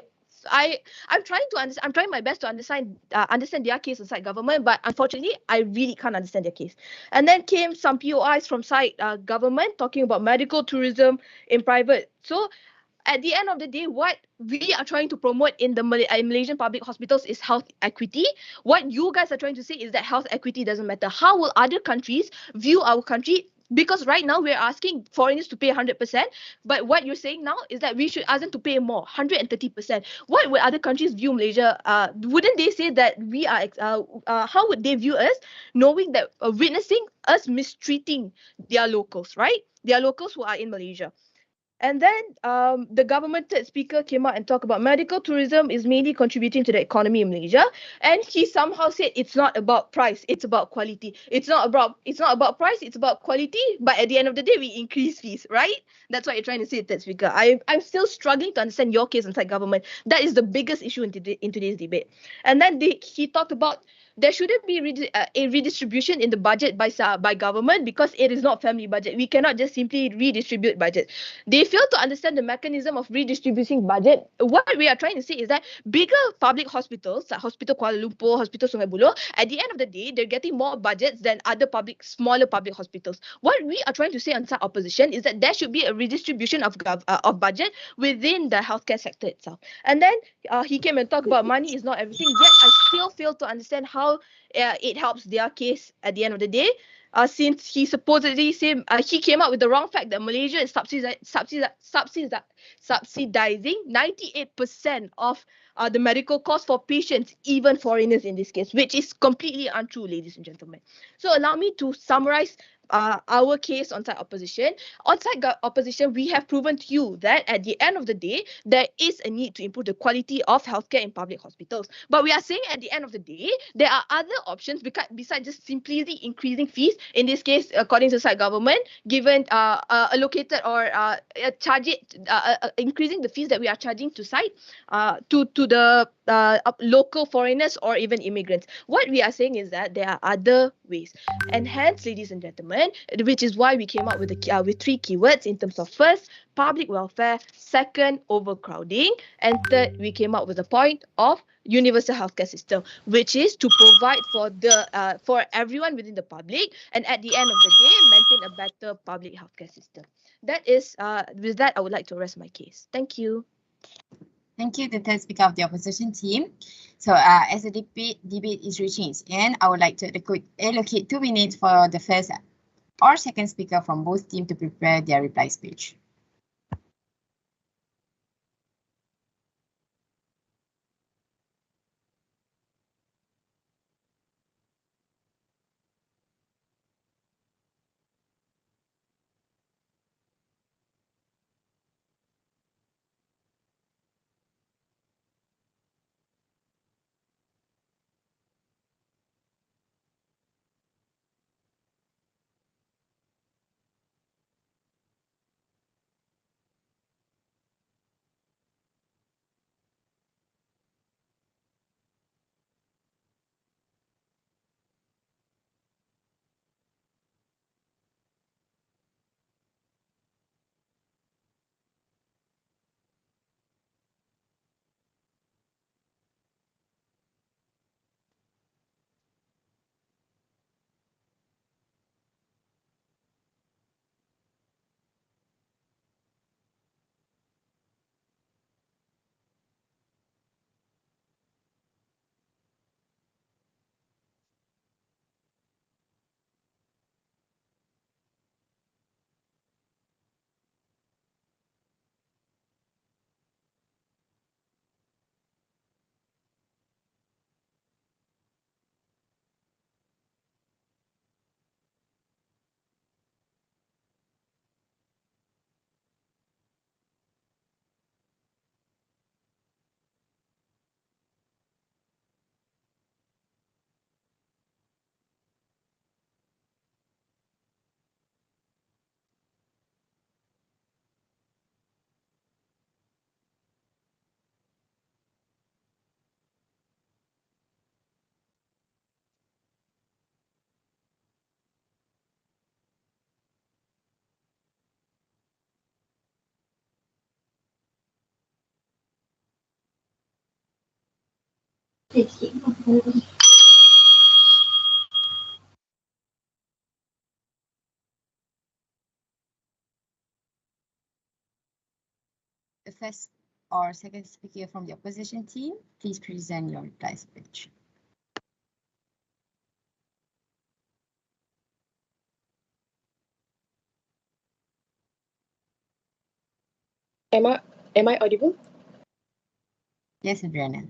trying my best to understand their case on side government, but unfortunately, I really can't understand their case. And then came some POIs from side government talking about medical tourism in private. So at the end of the day, what we are trying to promote in the Malaysian public hospitals is health equity. What you guys are trying to say is that health equity doesn't matter. How will other countries view our country? Because right now we're asking foreigners to pay 100%, but what you're saying now is that we should ask them to pay more, 130%. What would other countries view Malaysia? Wouldn't they say that we are? How would they view us, knowing that witnessing us mistreating their locals, right? Their locals who are in Malaysia. And then the government third speaker came out and talked about medical tourism is mainly contributing to the economy in Malaysia. And he somehow said it's not about price, it's about quality. It's not about price, it's about quality. But at the end of the day, we increase fees, right? That's what you're trying to say, third speaker. I'm still struggling to understand your case inside government. That is the biggest issue in today's debate. And then he talked about there shouldn't be a redistribution in the budget by government because it is not family budget. We cannot just simply redistribute budget. They fail to understand the mechanism of redistributing budget. What we are trying to say is that bigger public hospitals, like Hospital Kuala Lumpur, Hospital Sungai Buloh, at the end of the day, they're getting more budgets than other smaller public hospitals. What we are trying to say inside opposition is that there should be a redistribution of budget within the healthcare sector itself. And then he came and talked about money is not everything. Yet I still fail to understand how it helps their case at the end of the day. Since he supposedly said he came up with the wrong fact that Malaysia is subsidizing 98% of the medical costs for patients, even foreigners in this case, which is completely untrue, ladies and gentlemen. So allow me to summarize our case on side opposition. On side opposition, we have proven to you that at the end of the day, there is a need to improve the quality of healthcare in public hospitals. But we are saying at the end of the day, there are other options besides just simply increasing fees. In this case, according to side government, given allocated or increasing the fees that we are charging to site to the local foreigners or even immigrants. What we are saying is that there are other ways. And hence, ladies and gentlemen, which is why we came up with with three keywords in terms of first, public welfare, second, overcrowding, and third, we came up with the point of universal healthcare system, which is to provide for everyone within the public, and at the end of the day, maintain a better public healthcare system. That is, with that, I would like to rest my case. Thank you. Thank you, the third speaker of the opposition team. So as the debate is reaching its end, I would like to allocate 2 minutes for the first or second speaker from both teams to prepare their reply speech. The first or second speaker from the opposition team, please present your reply speech. Am I audible? Yes, Adriana.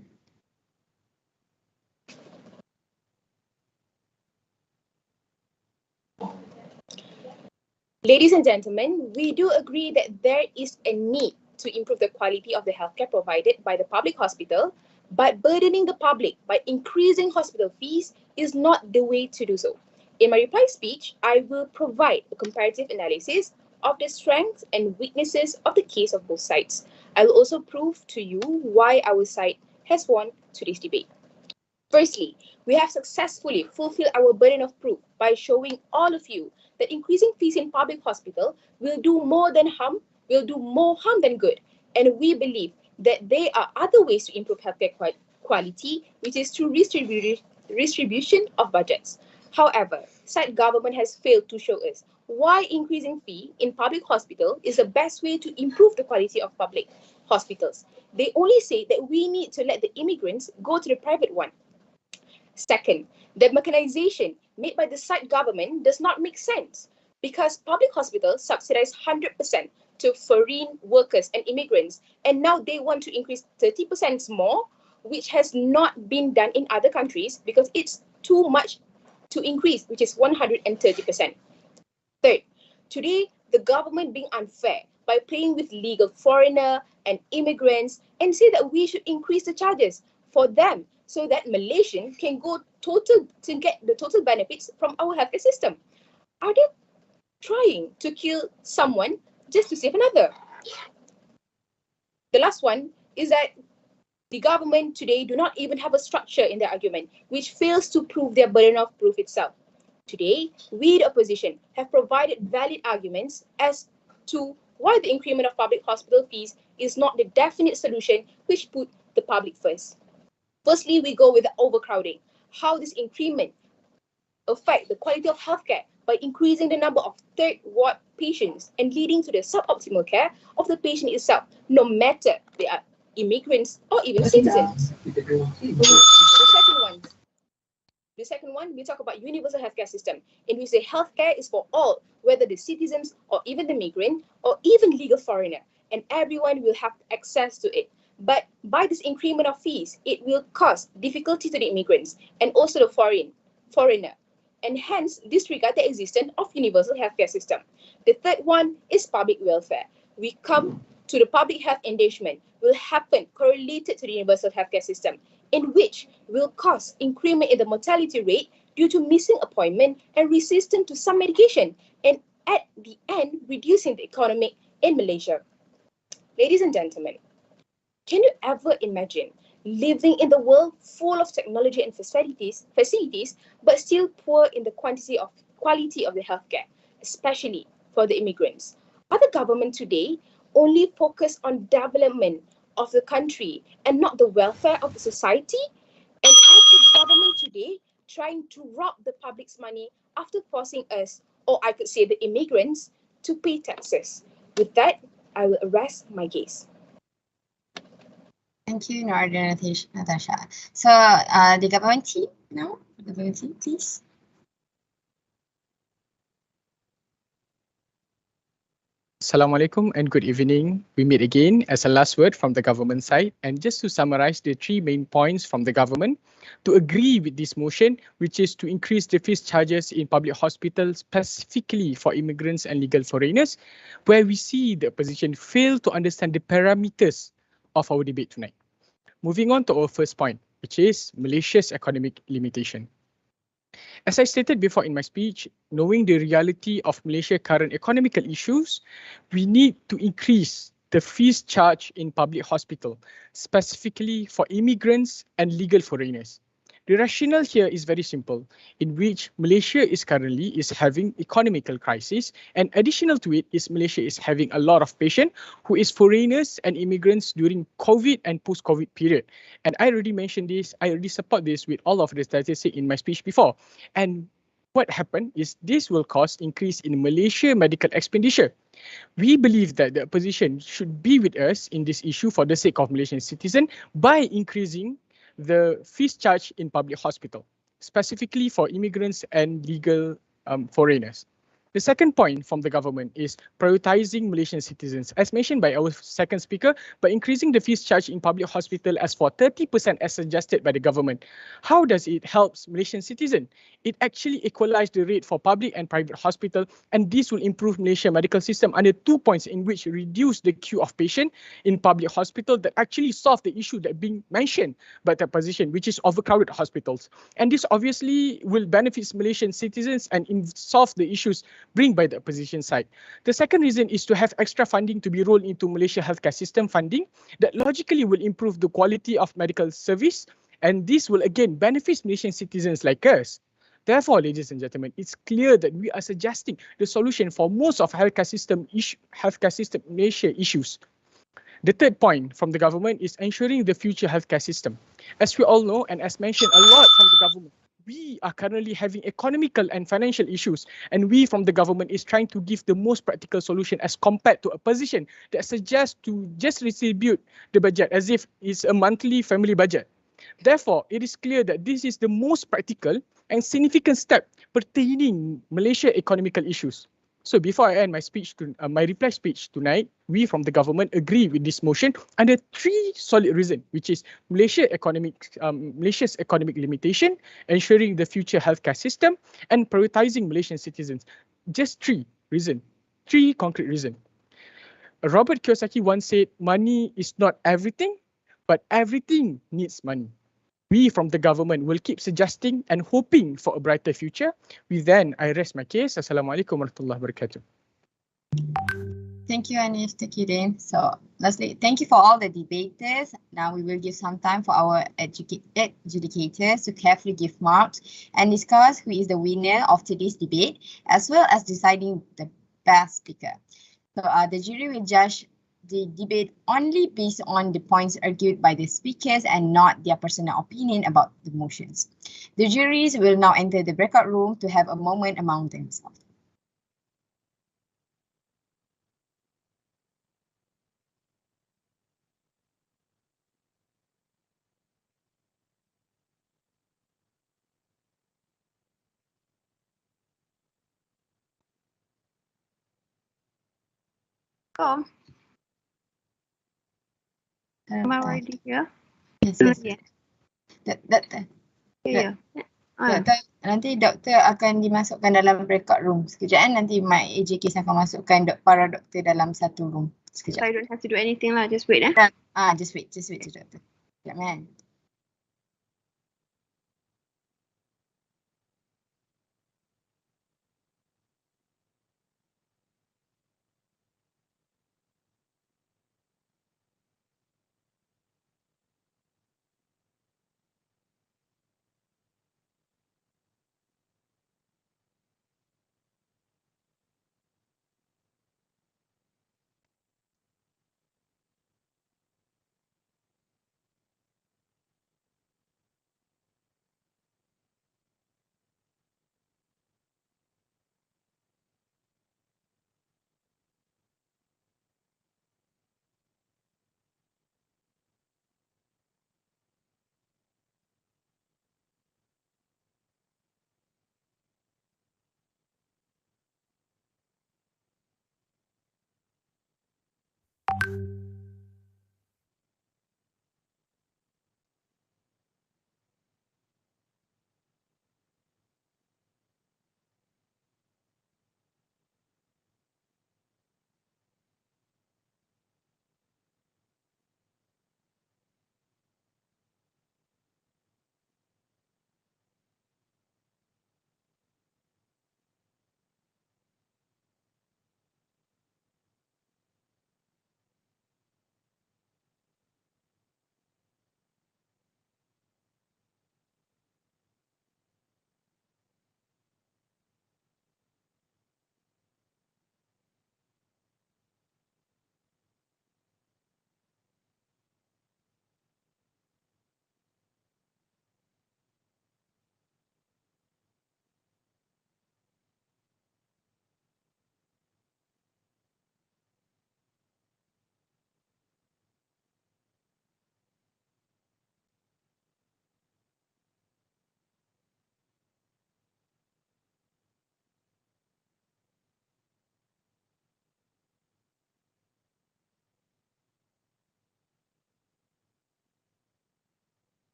Ladies and gentlemen, we do agree that there is a need to improve the quality of the healthcare provided by the public hospital, but burdening the public by increasing hospital fees is not the way to do so. In my reply speech, I will provide a comparative analysis of the strengths and weaknesses of the case of both sides. I will also prove to you why our side has won today's debate. Firstly, we have successfully fulfilled our burden of proof by showing all of you that increasing fees in public hospital will do more harm than good. And we believe that there are other ways to improve healthcare quality, which is through redistribution of budgets. However, state government has failed to show us why increasing fee in public hospital is the best way to improve the quality of public hospitals. They only say that we need to let the immigrants go to the private one. Second, the mechanization made by the state government does not make sense because public hospitals subsidize 100% to foreign workers and immigrants, and now they want to increase 30% more, which has not been done in other countries because it's too much to increase, which is 130%. Third, today the government being unfair by playing with legal foreigner and immigrants and say that we should increase the charges for them so that Malaysian can go to get the total benefits from our healthcare system. Are they trying to kill someone just to save another? The last one is that the government today do not even have a structure in their argument, which fails to prove their burden of proof itself. Today, we, the opposition, have provided valid arguments as to why the increment of public hospital fees is not the definite solution which put the public first. Firstly, we go with the overcrowding. How this increment affect the quality of healthcare by increasing the number of third ward patients and leading to the suboptimal care of the patient itself, no matter they are immigrants or even citizens. The second one, we talk about universal healthcare system, in which the healthcare is for all, whether the citizens or even the migrant or even legal foreigner, and everyone will have access to it. But by this increment of fees, it will cause difficulty to the immigrants and also the foreigner, and hence disregard the existence of universal healthcare system. The third one is public welfare. We come to the public health engagement will happen correlated to the universal healthcare system, in which will cause increment in the mortality rate due to missing appointment and resistance to some medication, and at the end, reducing the economy in Malaysia. Ladies and gentlemen, can you ever imagine living in the world full of technology and facilities, but still poor in the quality of the healthcare, especially for the immigrants? Are the government today only focused on development of the country and not the welfare of the society? And are the government today trying to rob the public's money after forcing us, or I could say the immigrants, to pay taxes? With that, I will arrest my gaze. Thank you, Narada Natasha. So, the government team now, the government team, please. Assalamualaikum and good evening. We meet again as a last word from the government side, and just to summarize the three main points from the government to agree with this motion, which is to increase the fees charges in public hospitals specifically for immigrants and legal foreigners, where we see the opposition fail to understand the parameters of our debate tonight. Moving on to our first point, which is Malaysia's economic limitation. As I stated before in my speech, knowing the reality of Malaysia's current economical issues, we need to increase the fees charged in public hospital, specifically for immigrants and legal foreigners. The rationale here is very simple, in which Malaysia is currently having economical crisis, and additional to it is Malaysia is having a lot of patients who is foreigners and immigrants during COVID and post-COVID period. And I already mentioned this, I already support this with all of the statistics in my speech before. And what happened is this will cause increase in Malaysia medical expenditure. We believe that the opposition should be with us in this issue for the sake of Malaysian citizens by increasing the fees charged in public hospital, specifically for immigrants and legal foreigners. The second point from the government is prioritizing Malaysian citizens, as mentioned by our second speaker, by increasing the fees charged in public hospital as for 30% as suggested by the government. How does it help Malaysian citizens? It actually equalized the rate for public and private hospital, and this will improve Malaysia medical system under 2 points in which reduce the queue of patient in public hospital that actually solve the issue that being mentioned by the position, which is overcrowded hospitals. And this obviously will benefit Malaysian citizens and solve the issues bring by the opposition side. The second reason is to have extra funding to be rolled into Malaysia healthcare system funding that logically will improve the quality of medical service, and this will again benefit Malaysian citizens like us. Therefore, ladies and gentlemen, it's clear that we are suggesting the solution for most of healthcare system Malaysia issues. The third point from the government is ensuring the future healthcare system. As we all know, and as mentioned a lot from the government, we are currently having economical and financial issues, and we from the government is trying to give the most practical solution as compared to a position that suggests to just distribute the budget as if it's a monthly family budget. Therefore, it is clear that this is the most practical and significant step pertaining Malaysia economical issues. So before I end my speech, my reply speech tonight, we from the government agree with this motion under 3 solid reasons, which is Malaysia's economic limitation, ensuring the future healthcare system, and prioritizing Malaysian citizens. Just 3 reasons, 3 concrete reasons. Robert Kiyosaki once said, money is not everything, but everything needs money. We from the government will keep suggesting and hoping for a brighter future. With then, I rest my case. Assalamualaikum warahmatullahi wabarakatuh. Thank you, Anif. Thank you, Dane. So, lastly, thank you for all the debaters. Now we will give some time for our adjudicators to carefully give marks and discuss who is the winner of today's debate, as well as deciding the best speaker. So, the jury will judge the debate only based on the points argued by the speakers and not their personal opinion about the motions. The juries will now enter the breakout room to have a moment among themselves. Oh, am I already here? Yes, yes. Yeah. Yeah. Ah. Doktor, nanti doktor akan dimasukkan dalam breakout room. Sekejap nanti my AJK akan masukkan para doktor dalam satu room. So Sekejap. I don't have to do anything lah, just wait. Just wait to doktor. Sekejap kan.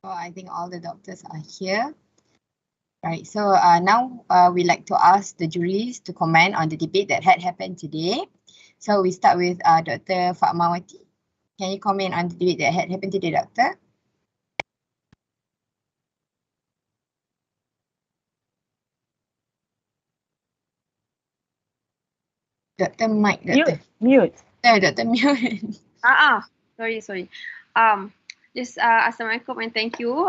So I think all the doctors are here. Right, so now we like to ask the juries to comment on the debate that had happened today. So we start with Dr. Fatmawati. Can you comment on the debate that had happened today, Doctor? Dr. Mike, Doctor. Mute. Dr. Mute. Sorry. Just Assalamualaikum and thank you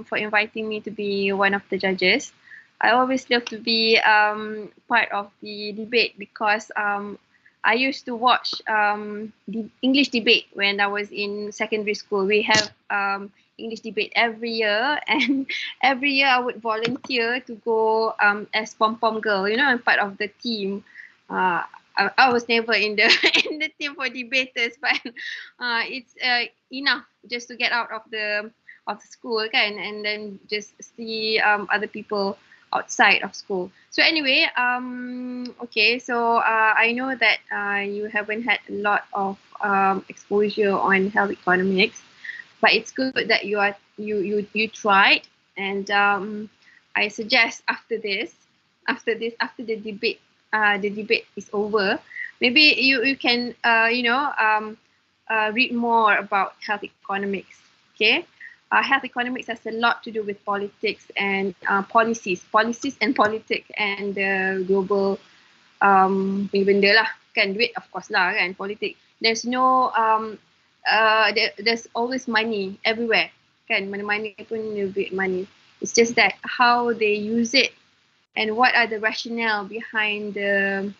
for inviting me to be one of the judges. I always love to be part of the debate because I used to watch the English debate when I was in secondary school. We have English debate every year, and every year I would volunteer to go as pom-pom girl. You know, I'm part of the team. I was never in the in the team for debaters, but it's enough just to get out of the school, kan, and then just see other people outside of school. So anyway, okay, so I know that you haven't had a lot of exposure on health economics, but it's good that you tried, and I suggest after the debate is over, maybe you can read more about health economics. Okay, health economics has a lot to do with politics and policies and politics and global punya benda lah, kan, duit of course lah, kan, politik. There's no there's always money everywhere, kan, mana-mana pun duit money. It's just that how they use it and what are the rationale behind the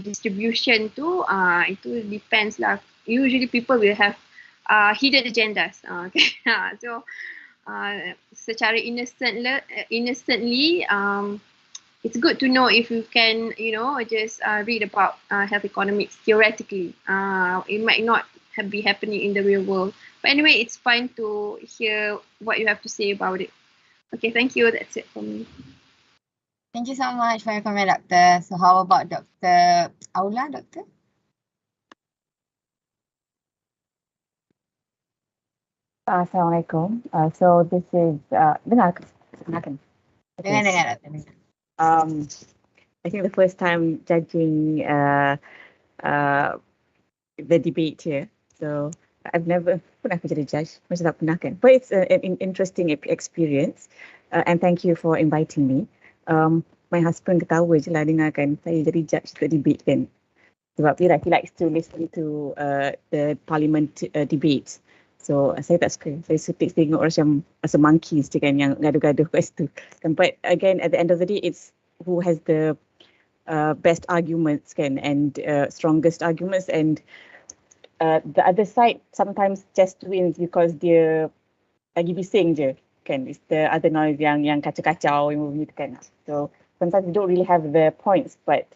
distribution tu, itu depends lah. Usually people will have hidden agendas. Okay. So secara innocently, it's good to know if you can, just read about health economics theoretically. It might not be happening in the real world. But anyway, it's fine to hear what you have to say about it. Okay, thank you. That's it for me. Thank you so much for your comment, Doctor. So how about Dr. Aula, Doctor? Assalamualaikum. So this is dengar. Dengar. I think the first time judging the debate here. So I've never pernah jadi judge, macam tak pernah kan. But it's an interesting experience, and thank you for inviting me. My husband ketawa je lah dengarkan saya jadi judge untuk debate kan. Sebab he likes to listen to the parliament debates. So saya tak suka. Saya suka tengok orang macam monkeys je kan yang gaduh-gaduh kat situ. But again, at the end of the day, it's who has the best arguments kan, and strongest arguments, and the other side sometimes just wins because dia lagi bising je kan. It's the other noise yang kacau-kacau yang begitu kan. So sometimes you don't really have the points, but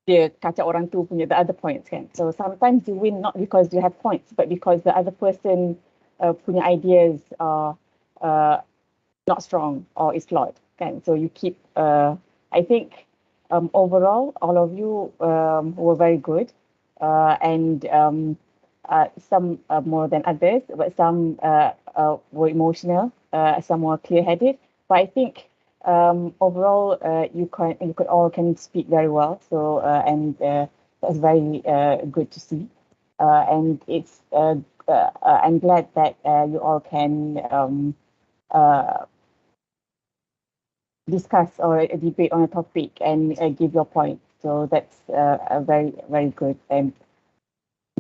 dia kacau orang tu punya the other points kan. So sometimes you win not because you have points, but because the other person punya ideas are not strong or is flawed kan. So you keep, I think overall all of you were very good, and some more than others, but some were emotional, some were clear-headed. But I think overall you could all can speak very well. So and that's very good to see. And it's I'm glad that you all can discuss or debate on a topic and give your point. So that's very, very good. And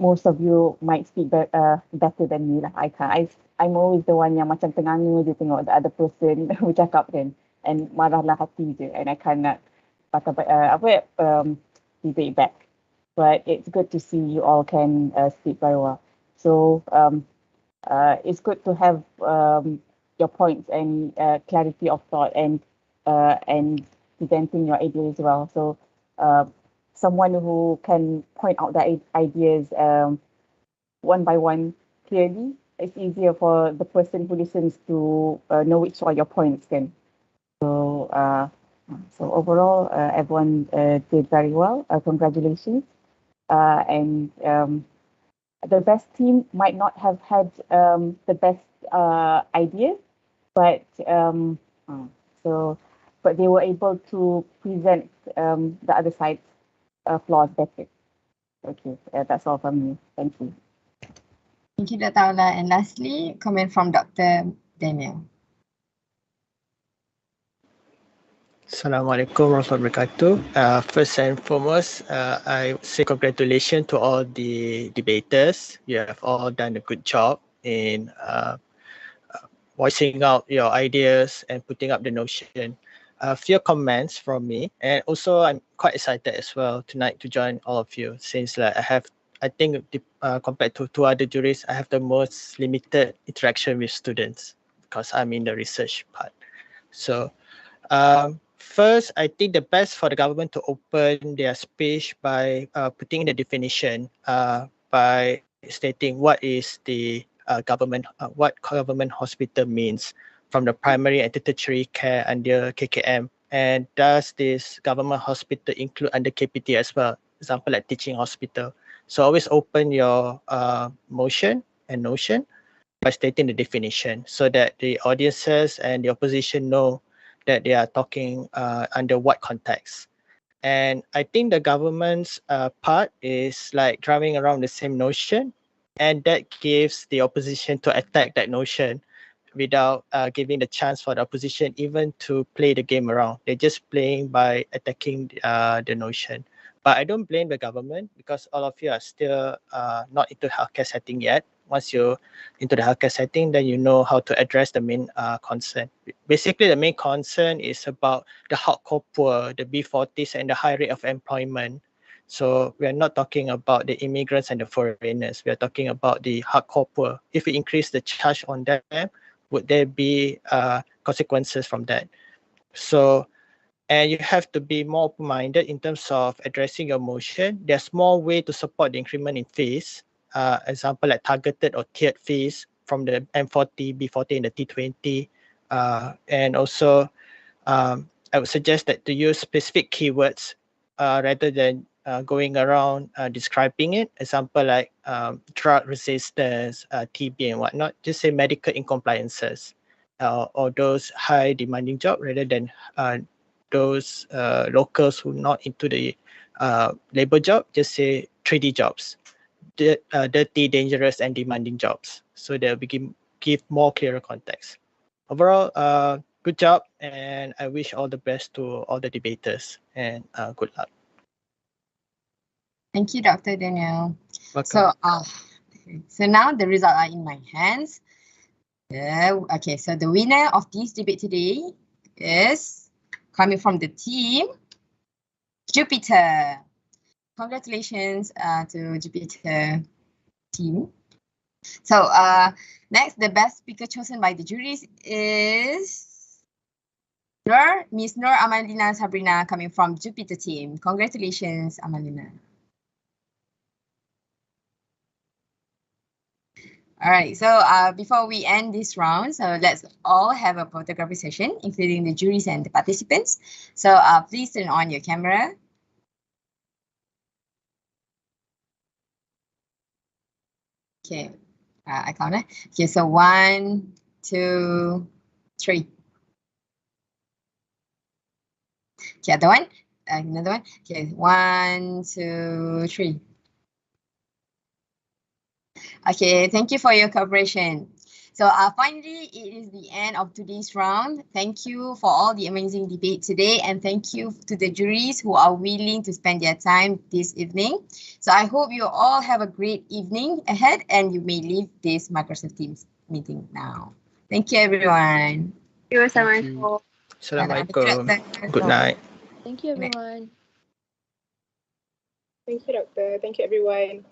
most of you might speak better than me lah. I'm always the one yang macam tenganga je tengok the other person bercakap kan, and marahlah hati je, and I cannot debate back. But it's good to see you all can speak very well. So it's good to have your points and clarity of thought and presenting your ideas as well. So someone who can point out the ideas one by one clearly, it's easier for the person who listens to know which are your points then. So overall, everyone did very well. Congratulations. And the best team might not have had the best idea, but but they were able to present the other side's flaws better. Okay, that's all from me. Thank you. Thank you, Dr. Aula. And lastly, comment from Dr. Daniel. Assalamualaikum warahmatullahi wabarakatuh. First and foremost, I say congratulations to all the debaters. You have all done a good job in voicing out your ideas and putting up the notion. A few comments from me, and also I'm quite excited as well tonight to join all of you, since like I think compared to two other juries, I have the most limited interaction with students because I'm in the research part. So first, I think the best for the government to open their speech by putting the definition by stating what is the what government hospital means from the primary and tertiary care under KKM, and does this government hospital include under KPT as well? Example like teaching hospital. So always open your motion and notion by stating the definition so that the audiences and the opposition know that they are talking under what context. And I think the government's part is like driving around the same notion, and that gives the opposition to attack that notion without giving the chance for the opposition even to play the game around. They're just playing by attacking the notion. But I don't blame the government because all of you are still not into healthcare setting yet. Once you're into the healthcare setting, then you know how to address the main concern. Basically, the main concern is about the hardcore poor, the B40s, and the high rate of employment. So we're not talking about the immigrants and the foreigners. We're talking about the hardcore poor. If we increase the charge on them, would there be consequences from that? So, and you have to be more open-minded in terms of addressing your motion. There's more way to support the increment in fees. Example like targeted or tiered fees from the M40, B40, and the T20. And also, I would suggest that to use specific keywords rather than going around describing it. Example like drug resistance, TB and whatnot. Just say medical incompliances or those high demanding job rather than those locals who not into the labor job. Just say 3D jobs, dirty, dangerous, and demanding jobs. So they'll give more clearer context. Overall, good job, and I wish all the best to all the debaters, and good luck. Thank you, Dr. Daniel. Welcome. So now the results are in my hands. Okay, so the winner of this debate today is coming from the team Jupiter. Congratulations to Jupiter team. So next, the best speaker chosen by the juries is Miss Nur Amalina Sabrina, coming from Jupiter team. Congratulations, Amalina. All right, so before we end this round, so let's all have a photography session, including the juries and the participants. So please turn on your camera. Okay, I count it. Okay, so 1, 2, 3. Okay, other one, another one. Okay, 1, 2, 3. Okay, thank you for your cooperation. So finally, it is the end of today's round. Thank you for all the amazing debate today, and thank you to the juries who are willing to spend their time this evening. So I hope you all have a great evening ahead, and you may leave this Microsoft Teams meeting now. Thank you, everyone. Thank you. Assalamualaikum. Assalamualaikum. Good night. Thank you, everyone. Thank you, Doctor. Thank you, everyone.